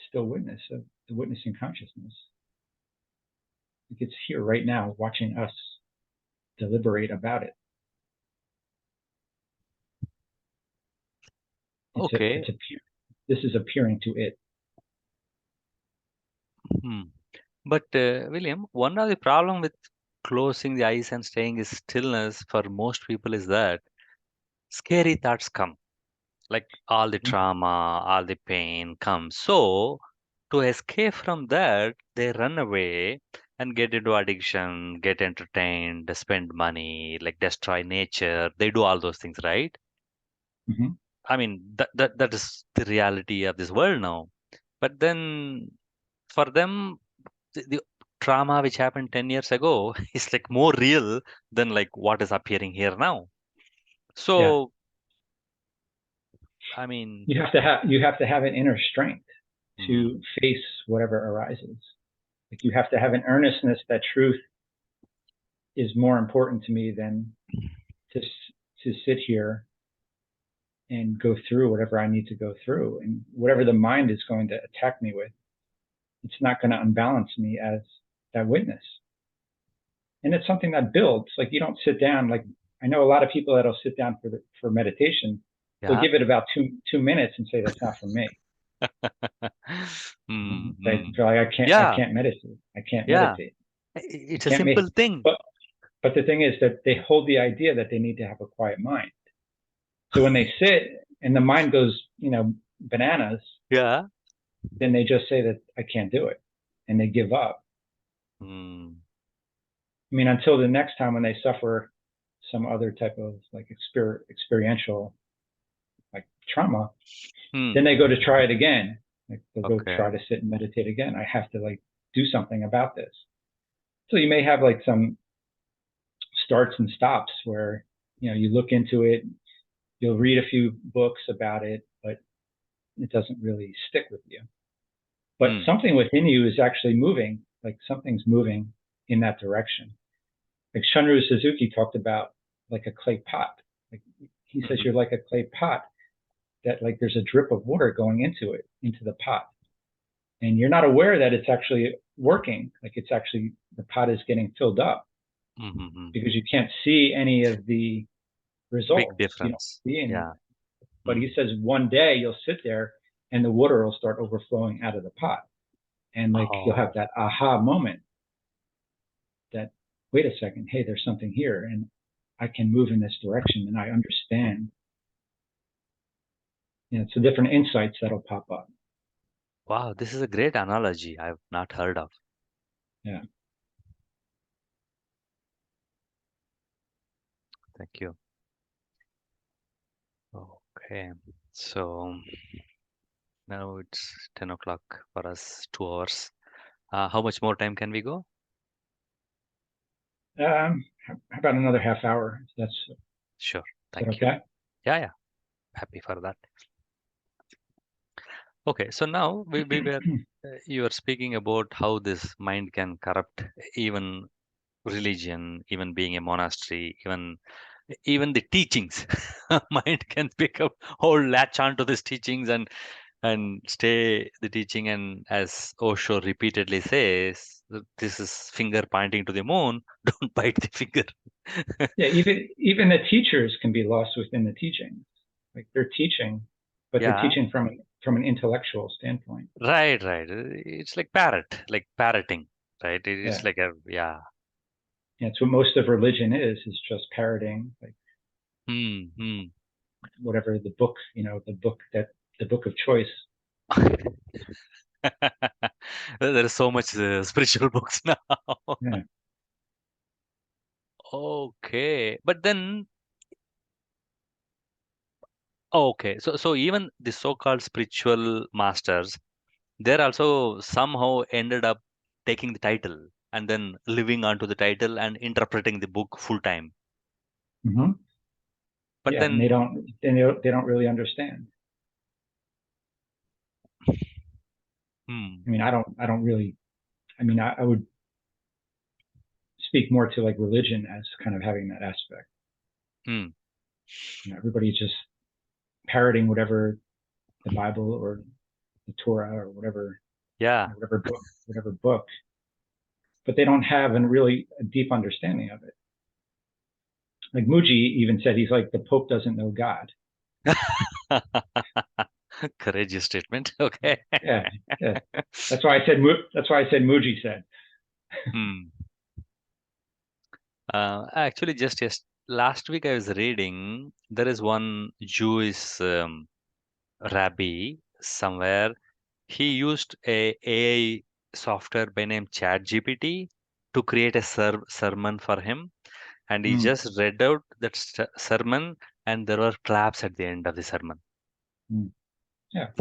still witness of the witnessing consciousness. Like it's here right now watching us deliberate about it. okay. This is appearing to it. But William, one of the problem with closing the eyes and staying in stillness for most people is that scary thoughts come, like all the trauma, all the pain comes. So to escape from that, they run away and get into addiction, get entertained, spend money, like destroy nature. They do all those things, right? Mm-hmm. I mean, that is the reality of this world now. But then for them, the trauma which happened 10 years ago is like more real than like what is appearing here now. Yeah. So, I mean, You have to have an inner strength to face whatever arises. Like you have to have an earnestness that truth is more important to me than to sit here and go through whatever I need to go through, and whatever the mind is going to attack me with, it's not going to unbalance me as that witness. And it's something that builds. Like you don't sit down. Like I know a lot of people that'll sit down for meditation. They'll yeah. give it about two minutes and say that's not for me. They're like, I Yeah, can't meditate. I can't yeah. meditate. I It's a can't make. simple thing. But the thing is that they hold the idea that they need to have a quiet mind. So when they sit and the mind goes, bananas, Yeah. then they just say that I can't do it, and they give up. Mm. I mean, until the next time when they suffer some other type of like experiential like trauma, then they go to try it again. Like they'll go Okay. try to sit and meditate again. I have to like do something about this. So you may have like some starts and stops where you look into it, you'll read a few books about it, but it doesn't really stick with you. But something within you is actually moving, like something's moving in that direction. Like Shunryu Suzuki talked about like a clay pot. Like he says you're like a clay pot that like there's a drip of water going into the pot. And you're not aware that it's actually working. Like it's actually, the pot is getting filled up because you can't see any of the Big results. You don't difference. see anything. Yeah. But he says one day you'll sit there and the water will start overflowing out of the pot. And like you'll have Oh, that aha moment that, wait a second, hey, there's something here and I can move in this direction and I understand. So different insights that'll pop up. wow. This is a great analogy I've not heard of. Yeah. Thank you. Okay. So now it's 10 o'clock for us, 2 hours. How much more time can we go? How about another half hour? Is Sure. that Thank you. okay? Yeah, yeah. Happy for that. Okay, so now we were you are speaking about how this mind can corrupt even religion, even being a monastery, even the teachings. Mind can pick up whole latch onto these teachings and stay the teaching. And as Osho repeatedly says, this is finger pointing to the moon. Don't bite the finger. Yeah, even the teachers can be lost within the teachings. Like they're teaching, but they're Yeah, teaching from an intellectual standpoint. right, right. It's like like parroting, right? It's Yeah, like a yeah. yeah. It's what most of religion is just parroting, like Hmm. Hmm. whatever the book, the book of choice. There is so much spiritual books now. Yeah. Okay, but then okay, so even the so-called spiritual masters, they're also somehow ended up taking the title and then living onto the title and interpreting the book full time. Hmm. But Yeah, and they then, don't they don't really understand. hmm, I mean, I don't really. I mean, I would speak more to like religion as kind of having that aspect. hmm, Everybody's just parroting whatever the Bible or the Torah or whatever, yeah. whatever book, but they don't have a really a deep understanding of it. Like Muji even said, he's like the Pope doesn't know God. Courageous statement. Okay. Yeah, yeah. That's why I said Muji said. Hmm. Actually, just yes, last week I was reading there is one Jewish rabbi somewhere. He used a AI software by name ChatGPT to create a sermon for him, and he Mm, just read out that sermon, and there were claps at the end of the sermon. mm, yeah,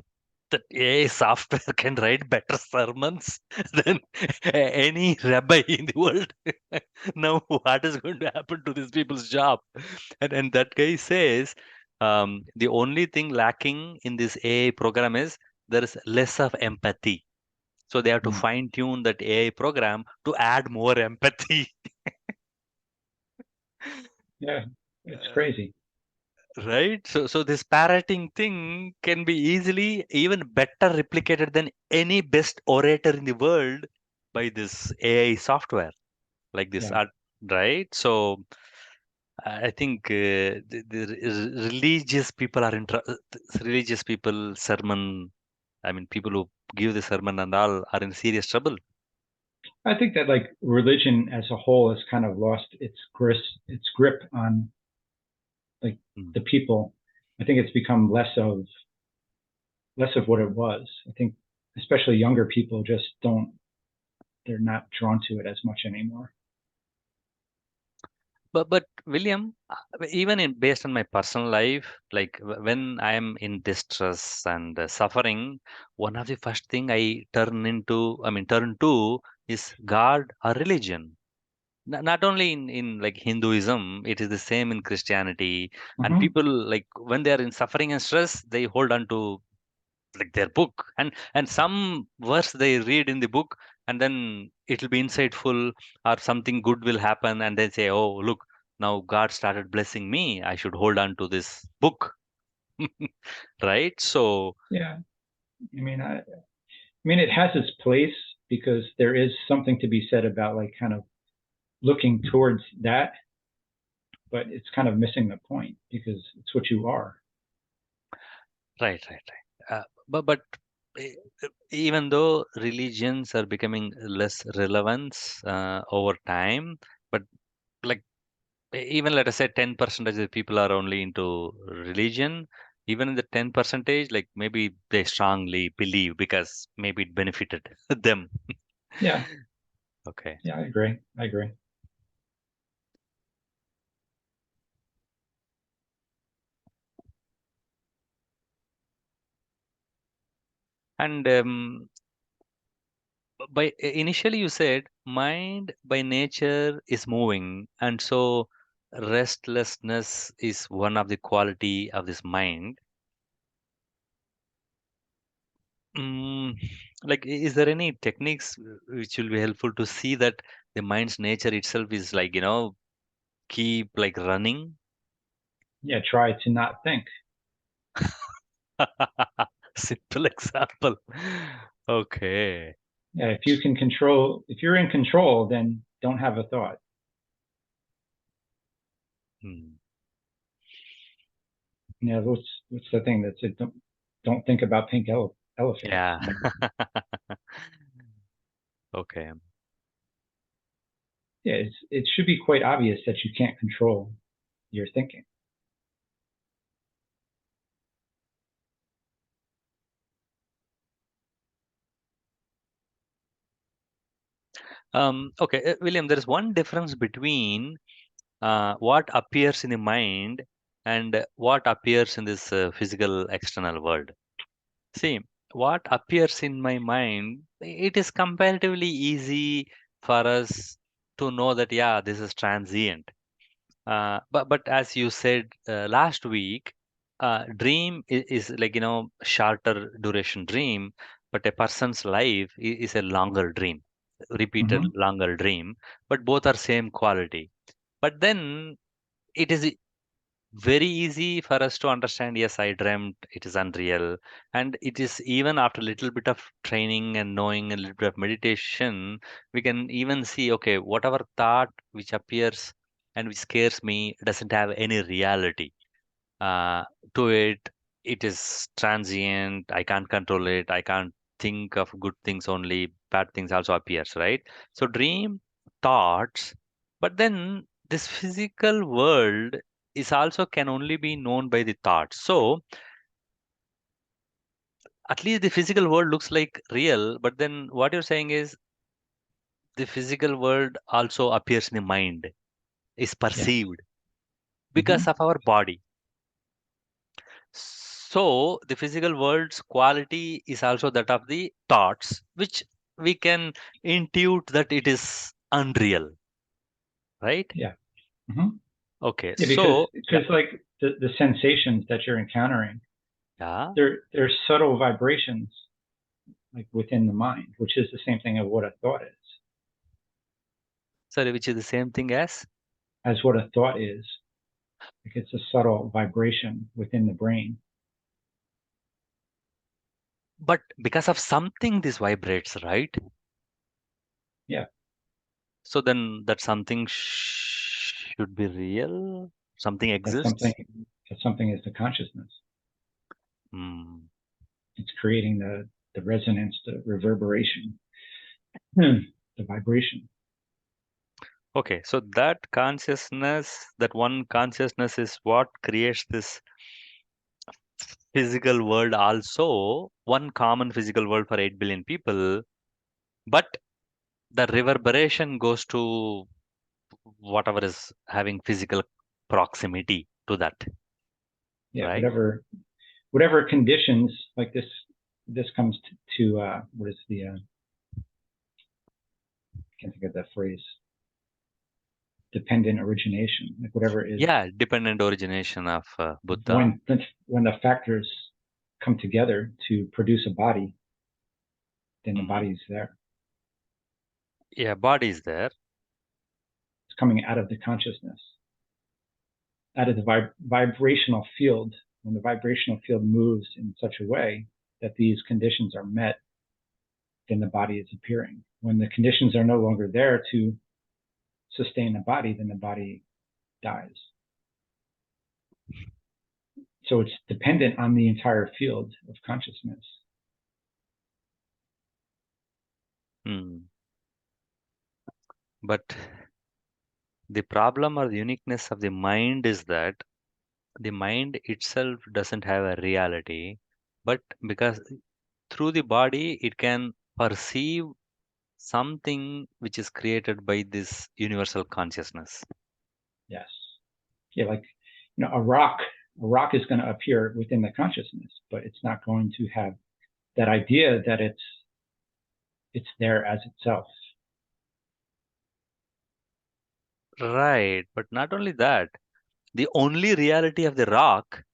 That AI software can write better sermons than any rabbi in the world. Now, what is going to happen to these people's job? And that guy says the only thing lacking in this AI program is there is less of empathy. So they have to mm, fine tune that AI program to add more empathy. yeah. It's Uh, crazy. right? So this parroting thing can be easily even better replicated than any best orator in the world by this AI software like this, Yeah, right? So I think the religious people are religious people sermon. I mean, people who give the sermon and all are in serious trouble. I think that like religion as a whole has kind of lost its grip on like Mm. the people. I think it's become less of what it was. I think especially younger people just don't they're not drawn to it as much anymore. But William, even in based on my personal life, like when I am in distress and suffering, one of the first thing turn to is God or religion. Not only in like Hinduism, it is the same in Christianity. And Hmm. people like when they are in suffering and stress, they hold on to like their book and some verse they read in the book, and then it'll be insightful or something good will happen, and they say, oh look, now God started blessing me, I should hold on to this book. Right? So Yeah, I mean it has its place because there is something to be said about like kind of looking towards that, but it's kind of missing the point because it's what you are. right. But e- even though religions are becoming less relevant over time, but like even let us say 10 percentage of people are only into religion, even in the 10 percentage, like maybe they strongly believe because maybe it benefited them. Yeah, Okay. yeah, I agree. And by initially you said mind by nature is moving, and so restlessness is one of the quality of this mind. Mm, like, is there any techniques which will be helpful to see that the mind's nature itself is like, keep like running? Yeah, try to not think. Simple example. Okay. Yeah, if you can control, if you're in control, then don't have a thought. Hmm. Yeah, what's the thing that said don't think about pink elephants. Yeah. Okay. Yeah, it should be quite obvious that you can't control your thinking. Okay, William, there is one difference between what appears in the mind and what appears in this physical external world. See, what appears in my mind, it is comparatively easy for us to know that, yeah, this is transient. But as you said last week, dream is like, shorter duration dream, but a person's life is a longer dream, repeated Mm-hmm. longer dream, but both are same quality. But then it is very easy for us to understand, yes, I dreamt, it is unreal. And it is even after a little bit of training and knowing a little bit of meditation, we can even see, okay, whatever thought which appears and which scares me doesn't have any reality uh, to it. It is transient. I can't control it. I can't think of good things only. Bad things also appears, right? So dream thoughts, but then this physical world is also can only be known by the thoughts. So at least the physical world looks like real, but then what you're saying is the physical world also appears in the mind, is Yes. perceived Mm-hmm. because of our body. So the physical world's quality is also that of the thoughts, which we can intuit that it is unreal, right? Yeah. Mm-hmm. Okay, Yeah, because so yeah, because like the sensations that you're encountering, yeah. they're subtle vibrations like within the mind, which is the same thing of what a thought is, Sorry, which is the same thing as, as what a thought is. Like it's a subtle vibration within the brain. but because of something this vibrates, right? Yeah, So then that something should be real, something that's something. exists. That something is the consciousness. Hmm. It's creating the resonance, the reverberation, the vibration. Okay, so that consciousness, that one consciousness is what creates this physical world, also one common physical world for 8 billion people, but the reverberation goes to whatever is having physical proximity to that, Yeah, right? whatever conditions like this. This comes to what is the I can't think of that phrase. Dependent origination, like whatever is Yeah, dependent origination of Buddha. when the factors come together to produce a body, then the Hmm. body's there. Yeah, body is there. It's coming out of the consciousness, out of the vibrational field. When the vibrational field moves in such a way that these conditions are met, then the body is appearing. When the conditions are no longer there to sustain the body, then the body dies. So it's dependent on the entire field of consciousness. Hmm. But the problem or the uniqueness of the mind is that the mind itself doesn't have a reality, but because through the body it can perceive something which is created by this universal consciousness. Yes. Yeah, like a rock is going to appear within the consciousness, but it's not going to have that idea that it's there as itself. Right, but not only that, the only reality of the rock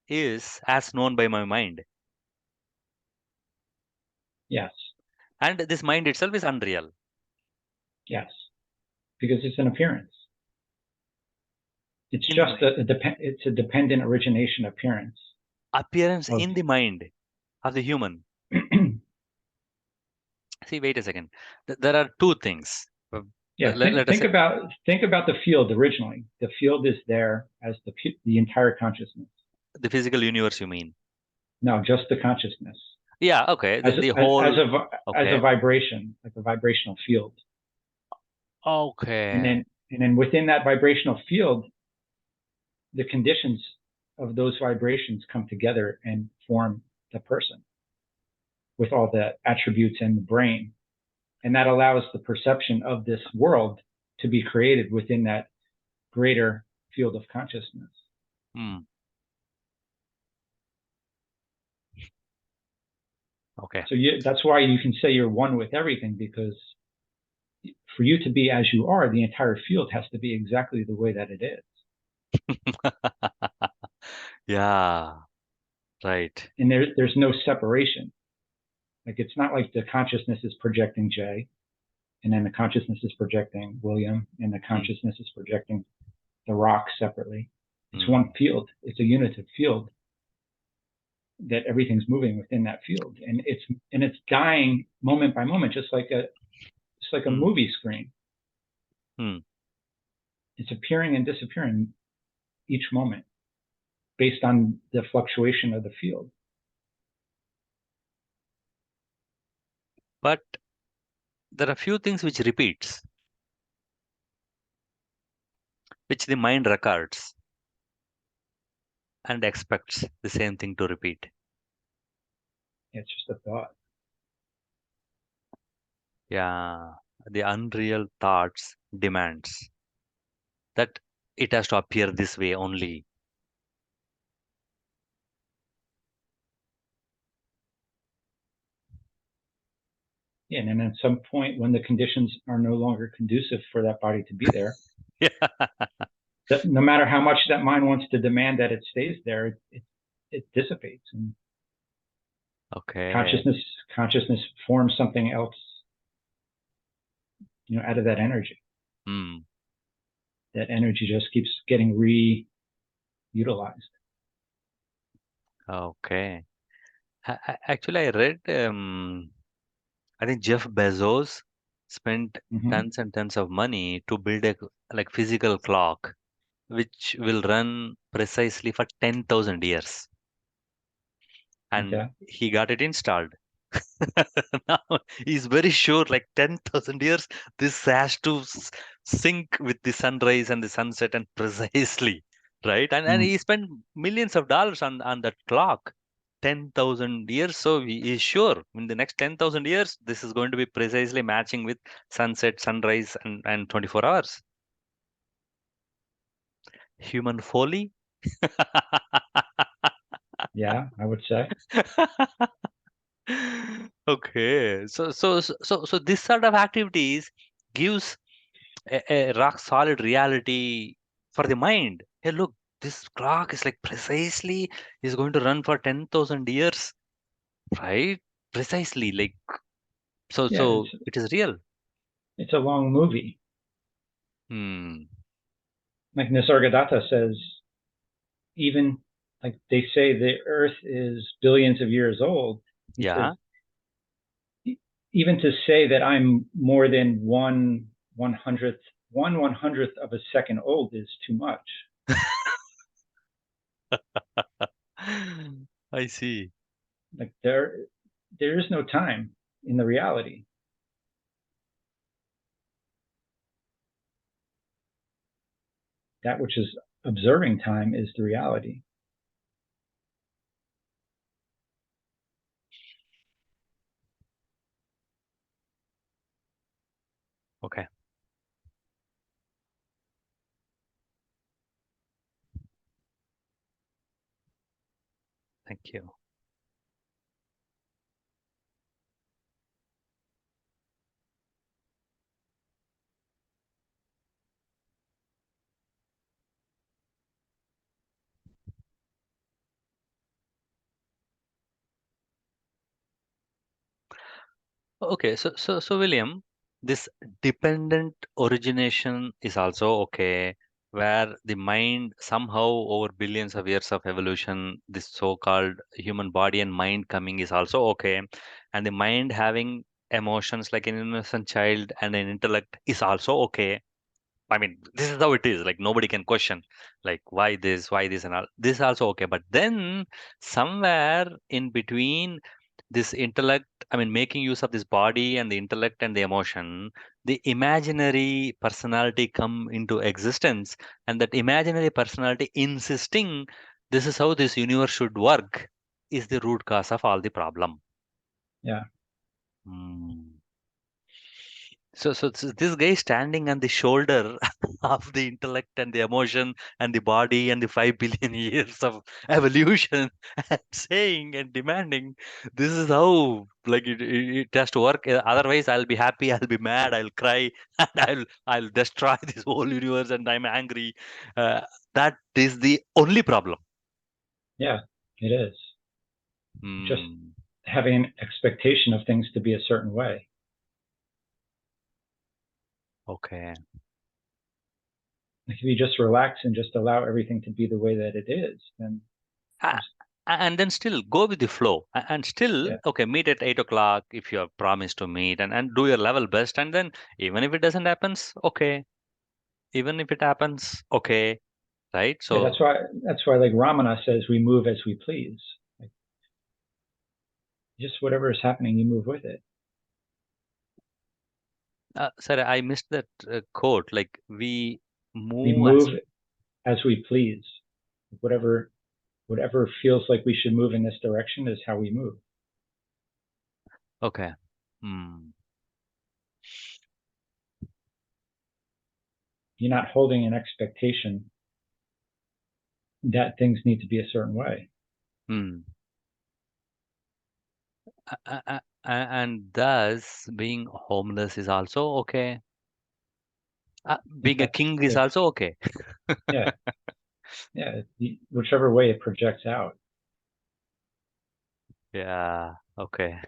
is as known by my mind. Yes, And this mind itself is unreal. yes, because it's an appearance. It's In the just mind. it's a dependent origination appearance Appearance of. in the mind of the human. See, wait a second. There are two things. Yeah, Let us say think about the field originally. The field is there as the entire consciousness. the physical universe, you mean? No, just the consciousness Yeah, okay. as The as whole, as a okay. vibration, like a vibrational field. And Okay. then within that vibrational field, the conditions of those vibrations come together and form the person with all the attributes in the brain. And that allows the perception of this world to be created within that greater field of consciousness. Hmm. Okay. So that's why you can say you're one with everything, because for you to be as you are, the entire field has to be exactly the way that it is. Yeah, right. And there's no separation. Like it's not like the consciousness is projecting Jay, and then the consciousness is projecting William, and the Hmm. consciousness is projecting the rock separately. It's Hmm. one field. It's a unitive field that everything's moving within that field, and it's dying moment by moment, just like a Hmm. movie screen. Hmm. It's appearing and disappearing each moment based on the fluctuation of the field. But there are few things which repeats, which the mind records and expects the same thing to repeat. It's just a thought. Yeah, the unreal thoughts demands that it has to appear this way only. Yeah, and then at some point when the conditions are no longer conducive for that body to be there, Yeah. that no matter how much that mind wants to demand that it stays there, it dissipates, and Okay. consciousness consciousness forms something else, out of that energy. Hmm. That energy just keeps getting reutilized. Okay. Actually, I read. I think Jeff Bezos spent Mm-hmm. tons and tons of money to build a like physical clock which will run precisely for 10,000 years, and Okay. he got it installed. Now he's very sure, like 10,000 years, this has to sync with the sunrise and the sunset and precisely, right? And Mm. he spent millions of dollars on that clock. 10,000 years, so he is sure in the next 10,000 years, this is going to be precisely matching with sunset, sunrise, and 24 hours. Human folly. Yeah, I would say. Okay, so this sort of activities gives a rock solid reality for the mind. Hey, look, this clock is like precisely is going to run for 10,000 years, right? Precisely, like Yeah, so it is real. it's a long movie. Hmm. Like Nisargadatta says, even like they say the Earth is billions of years old. He says Yeah. even to say that I'm more than one hundredth of a second old is too much. I see. Like there is no time in the reality. That which is observing time is the reality. Okay. Thank you. Okay, so William, this dependent origination is also okay, where the mind somehow over billions of years of evolution, this so-called human body and mind coming is also okay, and the mind having emotions like an innocent child and an intellect is also okay. I mean, this is how it is. Like nobody can question, like why this, and all. This is also okay. But then somewhere in between this intellect, I mean, making use of this body and the intellect and the emotion, the imaginary personality come into existence, and that imaginary personality insisting this is how this universe should work is the root cause of all the problem. Yeah. Hmm. So this guy standing on the shoulder of the intellect and the emotion and the body and the 5 billion years of evolution and saying and demanding, this is how like it has to work. Otherwise, I'll be happy, I'll be mad, I'll cry, and I'll destroy this whole universe, and I'm angry. Uh, that is the only problem. Yeah, it is. Just Hmm. having an expectation of things to be a certain way. Okay. Like if you just relax and just allow everything to be the way that it is, then A- there's, and then still go with the flow and still yeah, okay, meet at 8 o'clock if you have promised to meet, and do your level best, and then even if it doesn't happens, okay, even if it happens, okay, right? yeah. So That's why like Ramana says, we move as we please. Like just whatever is happening, you move with it. sorry, I missed that quote, like we We move as move as we please. Whatever whatever feels like we should move in this direction is how we move. okay. Hmm. You're not holding an expectation that things need to be a certain way. Hmm. And thus being homeless is also okay. If Being a that's king is if also okay. yeah, yeah, whichever way it projects out. Yeah, okay.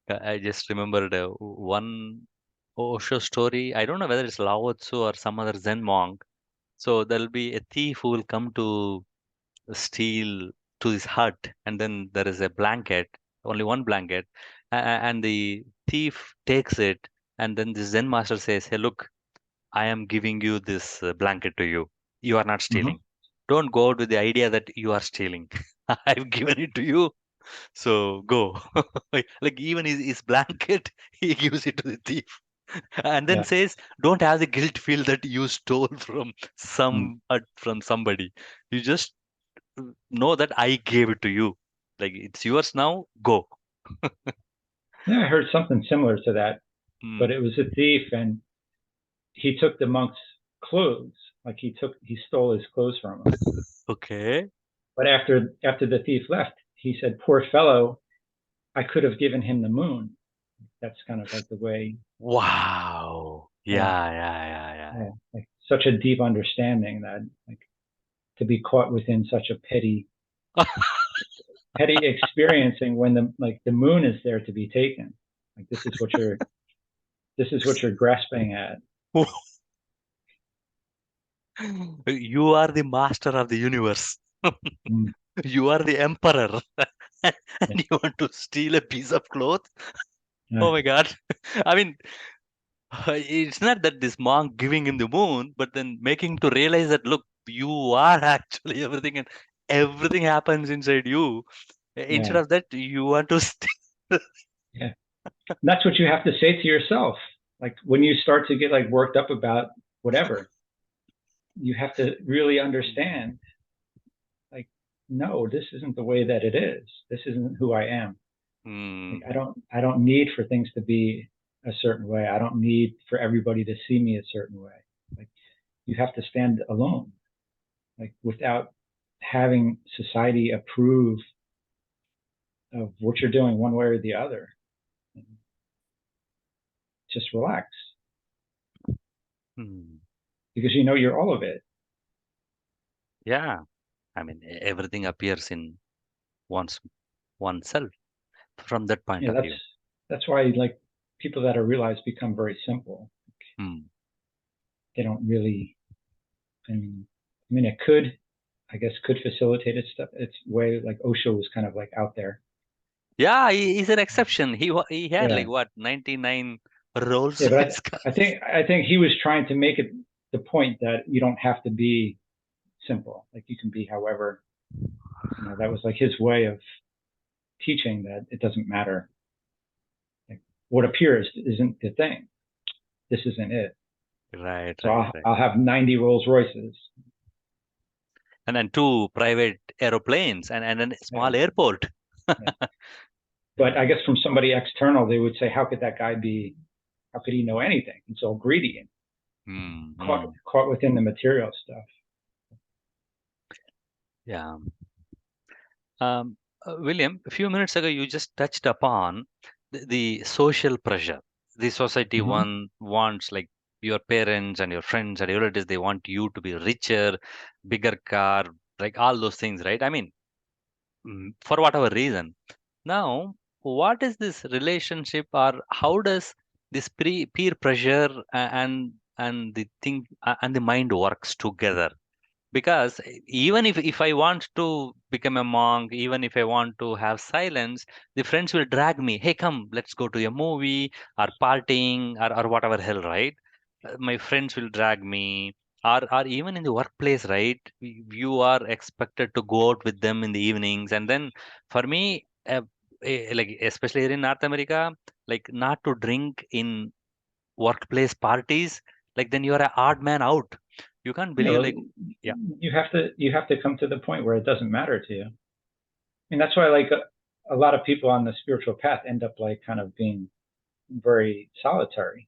I just remembered one Osho story. I don't know whether it's Lao Tzu or some other Zen monk. So there'll be a thief who will come to steal to his hut, and then there is a blanket, only one blanket, and the thief takes it, and then the Zen master says, "Hey, look, I am giving you this blanket to you. You are not Mm-hmm. stealing. Don't go out with the idea that you are stealing. I've given it to you, so go." Like even his blanket, he gives it to the thief, and then Yeah. says, "Don't have the guilt feel that you stole from Mm. from somebody. You just know that I gave it to you. Like it's yours now. Go." Yeah, I heard something similar to that, but Hmm. it was a thief and he took the monk's clothes. Like he stole his clothes from him. Okay. But after the thief left, he said, "Poor fellow, I could have given him the moon." That's kind of like the way, Wow. yeah, Yeah. yeah, like such a deep understanding that like to be caught within such a petty experiencing when the moon is there to be taken. Like this is what you're grasping at. Yeah. You are the master of the universe. Mm, You are the emperor, and yeah, you want to steal a piece of cloth? yeah, Oh my God. I mean, it's not that this monk giving him the moon, but then making to realize that, look, you are actually everything, and everything happens inside you. Instead yeah, of that, you want to steal. yeah. And that's what you have to say to yourself. Like when you start to get like worked up about whatever, you have to really understand, like, no, this isn't the way that it is. This isn't who I am. Like Hmm. I don't need for things to be a certain way. I don't need for everybody to see me a certain way. Like you have to stand alone, like without having society approve of what you're doing one way or the other. And just relax Hmm. because you know you're all of it. Yeah. I mean, everything appears in one's oneself from that point Yeah, of that's view. That's why like people that are realized become very simple. Hmm. They don't really. I mean, it could, I guess, could facilitate its way. Like Osho was kind of like out there. Yeah, he's an exception. He had Yeah, like what 99 Rolls yeah, but Royce I cars. think I think he was trying to make it the point that you don't have to be simple. Like you can be however. That was like his way of teaching that it doesn't matter. Like what appears isn't the thing. This isn't it. Right, So right, I'll, right. I'll have 90 Rolls Royces. And then two private aeroplanes and then a Yeah, small airport. yeah. But I guess from somebody external, they would say, how could that guy be? How could he know anything? He's all greedy and Hmm. caught Hmm. caught within the material stuff. Yeah. William, a few minutes ago, you just touched upon the social pressure. The society Mm-hmm. wants like your parents and your friends and your relatives, they want you to be richer, bigger car, like all those things, right? I mean, for whatever reason. Now, what is this relationship, or how does this peer pressure and the thing and the mind works together? Because even if I want to become a monk, even if I want to have silence, the friends will drag me, hey, come, let's go to a movie or partying or whatever hell, right? My friends will drag me, or even in the workplace, right? You are expected to go out with them in the evenings, and then for me, like especially here in North America, like not to drink in workplace parties, like then you are an odd man out. You can't Yeah, believe, well, like, yeah. you have to come to the point where it doesn't matter to you. I mean, that's why like a lot of people on the spiritual path end up like kind of being very solitary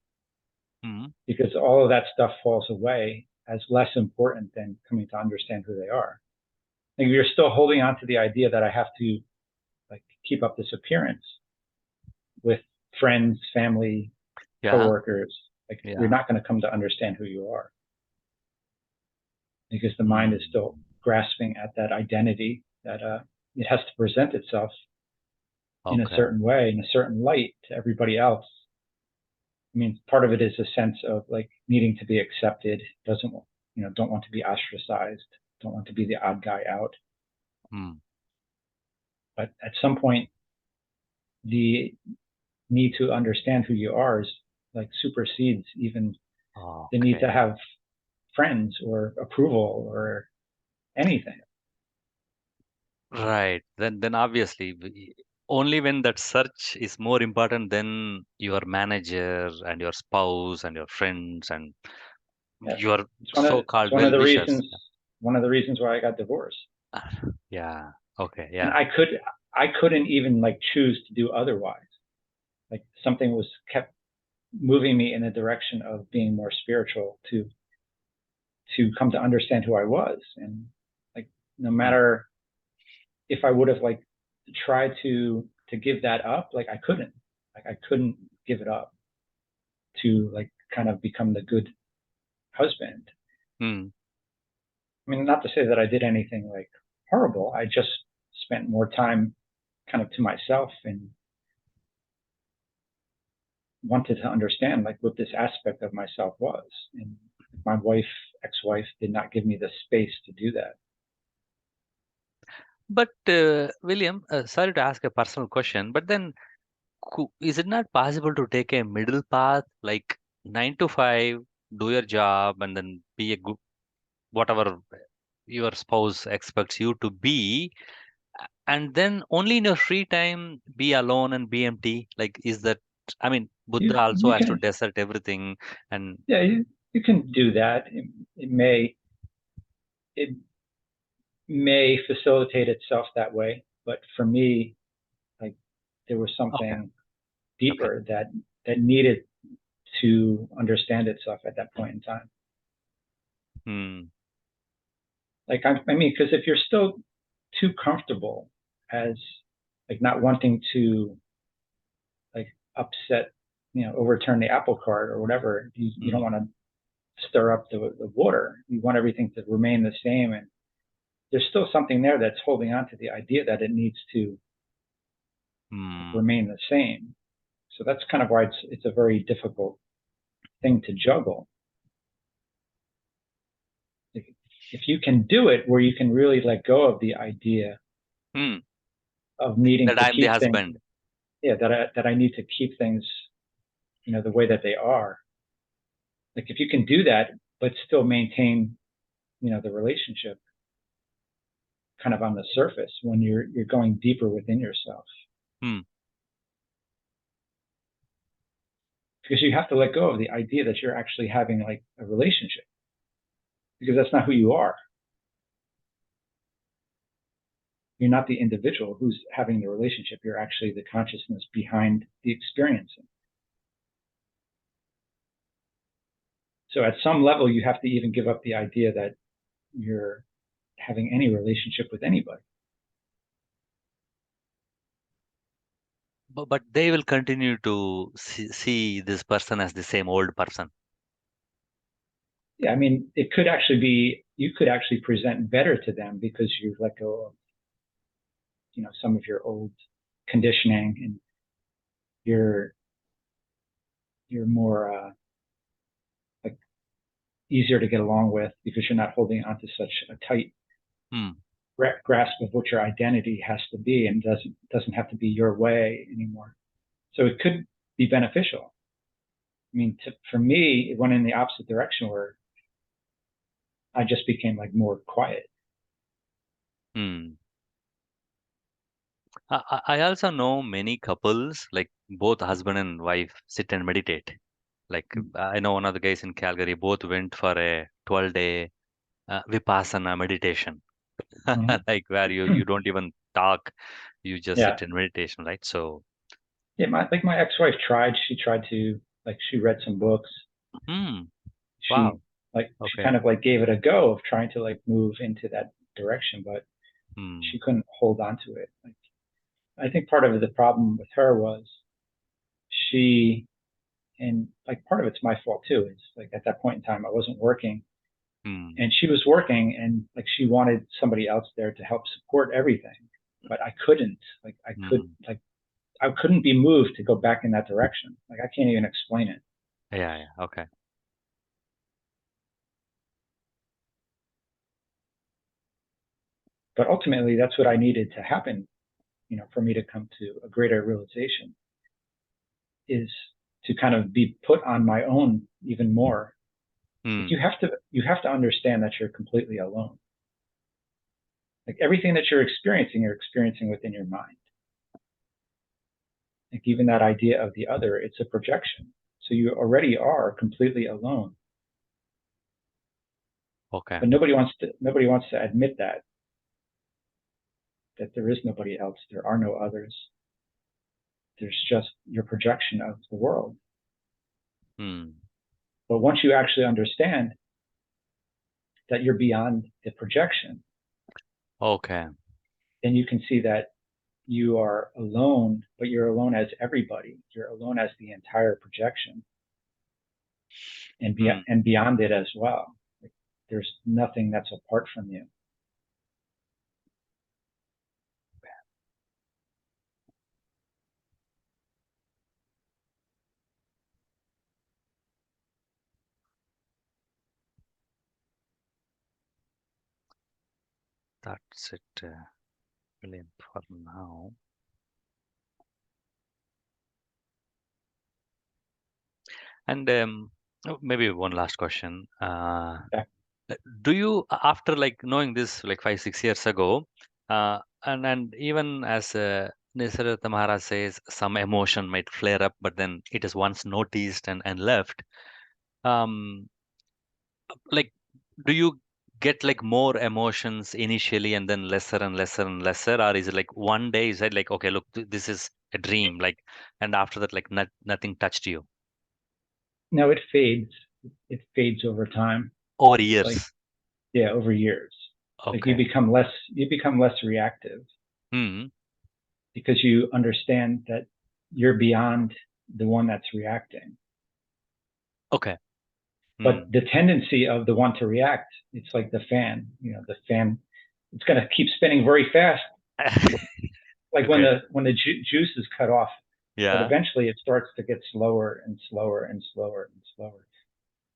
Mm, because all of that stuff falls away as less important than coming to understand who they are. Like you're still holding on to the idea that I have to like keep up this appearance with friends, family, yeah, coworkers. Like you're yeah. not going to come to understand who you are because the mind is Mm, still grasping at that identity that it has to present itself in a okay. certain way, in a certain light to everybody else. I mean, part of it is a sense of like needing to be accepted, doesn't don't want to be ostracized, don't want to be the odd guy out. Mm, But at some point, the need to understand who you are is like supersedes even the need to okay. have friends or approval or anything. Right. Then obviously, only when that search is more important than your manager and your spouse and your friends and Yeah, your it's one of it's so-called one of the well-wishers. reasons one of the reasons why I got divorced. Yeah. Okay. And Yeah. I couldn't even like choose to do otherwise. Like something was kept moving me in a direction of being more spiritual to come to understand who I was. And like no Mm, matter if I would have like tried to give that up, like I couldn't give it up to like kind of become the good husband. mm. I mean, not to say that I did anything like horrible. I just spent more time kind of to myself and wanted to understand like what this aspect of myself was. And my ex-wife, did not give me the space to do that. But William, sorry to ask a personal question, but then is it not possible to take a middle path, like 9 to 5, do your job, and then be a good whatever your spouse expects you to be, and then only in your free time be alone and be empty? Like, is that, I mean, Buddha also You has to can, desert everything, and yeah, you can do that. It may facilitate itself that way, but for me, like there was okay, something okay. deeper that needed to understand itself at that point in time. Hmm. Like I mean, because if you're still too comfortable as like not wanting to like upset, overturn the apple cart or whatever, you don't Hmm. want to stir up the water. You want everything to remain the same, and there's still something there that's holding on to the idea that it needs to like, Hmm. remain the same. So that's kind of why it's a very difficult thing to juggle. If you can do it where you can really let go of the idea Hmm. of needing That to I'm the keep things, husband. yeah, that I need to keep things, the way that they are. Like if you can do that, but still maintain, the relationship kind of on the surface when you're going deeper within yourself, Hmm. because you have to let go of the idea that you're actually having like a relationship, because that's not who you are. You're not the individual who's having the relationship. You're actually the consciousness behind the experiencing. So at some level, you have to even give up the idea that you're having any relationship with anybody. But they will continue to see this person as the same old person. Yeah, I mean, it could actually be, you could actually present better to them because you've let go of, some of your old conditioning, and you're you're more like easier to get along with because you're not holding on to such a tight Hmm. grasp of what your identity has to be, and doesn't have to be your way anymore. So it could be beneficial. I mean, for me, it went in the opposite direction where I just became like more quiet. Hmm. I also know many couples, like both husband and wife, sit and meditate. Like I know one of the guys in Calgary, both went for a 12-day Vipassana meditation, Mm-hmm. like where you don't even talk, you just Yeah, sit in meditation, right? So, yeah. My ex-wife tried. She tried to, like, she read some books. hmm, She wow, she okay, kind of like gave it a go of trying to like move into that direction, but hmm, she couldn't hold on to it. Like, I think part of the problem with her was she, and like part of it's my fault too. Is like at that point in time I wasn't working, hmm, and she was working, and like she wanted somebody else there to help support everything, but I couldn't. Like hmm, I couldn't be moved to go back in that direction. Like I can't even explain it. yeah, yeah, okay, But ultimately, that's what I needed to happen. For me to come to a greater realization is to kind of be put on my own even more. Like hmm, you have to understand that you're completely alone. Like everything that you're experiencing within your mind. Like even that idea of the other, it's a projection. So you already are completely alone. okay, But nobody wants to admit that there is nobody else. There are no others. There's just your projection of the world. hmm, But once you actually understand that you're beyond the projection, okay, then you can see that you are alone, but you're alone as everybody. You're alone as the entire projection, hmm, and beyond it as well. Like, there's nothing that's apart from you. that's it, brilliant for now. And maybe one last question. Yeah. Do you, after like knowing this like 5 6 years ago, and even as Nisarata Maharaj says, some emotion might flare up, but then it is once noticed and left. Um, like, do you get like more emotions initially and then lesser and lesser and lesser, or is it like one day you said like, okay, look, this is a dream, like, and after that, like, nothing touched you No, it fades. It fades over time. over Like, years? yeah, over years. Like Okay. you become less reactive Hmm. because you understand that you're beyond the one that's reacting. Okay. But Hmm. the tendency of the one to react, it's like the fan. The fan, it's going to keep spinning very fast. Like when Okay. the juice is cut off, but Yeah. eventually it starts to get slower and slower and slower and slower.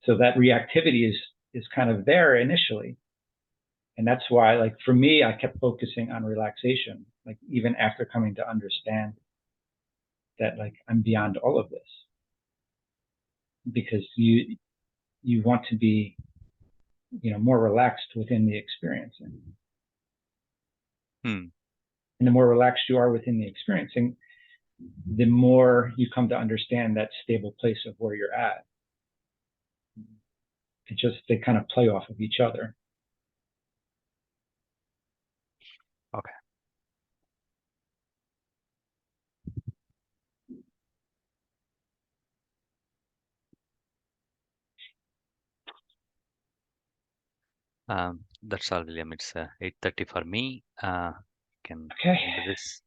So that reactivity is kind of there initially. And that's why, like, for me, I kept focusing on relaxation, like, even after coming to understand that, like, I'm beyond all of this, because you want to be, more relaxed within the experiencing. Hmm. And the more relaxed you are within the experiencing, the more you come to understand that stable place of where you're at. They kind of play off of each other. Okay. That's all, William. It's 8:30 for me. Can Okay. end this.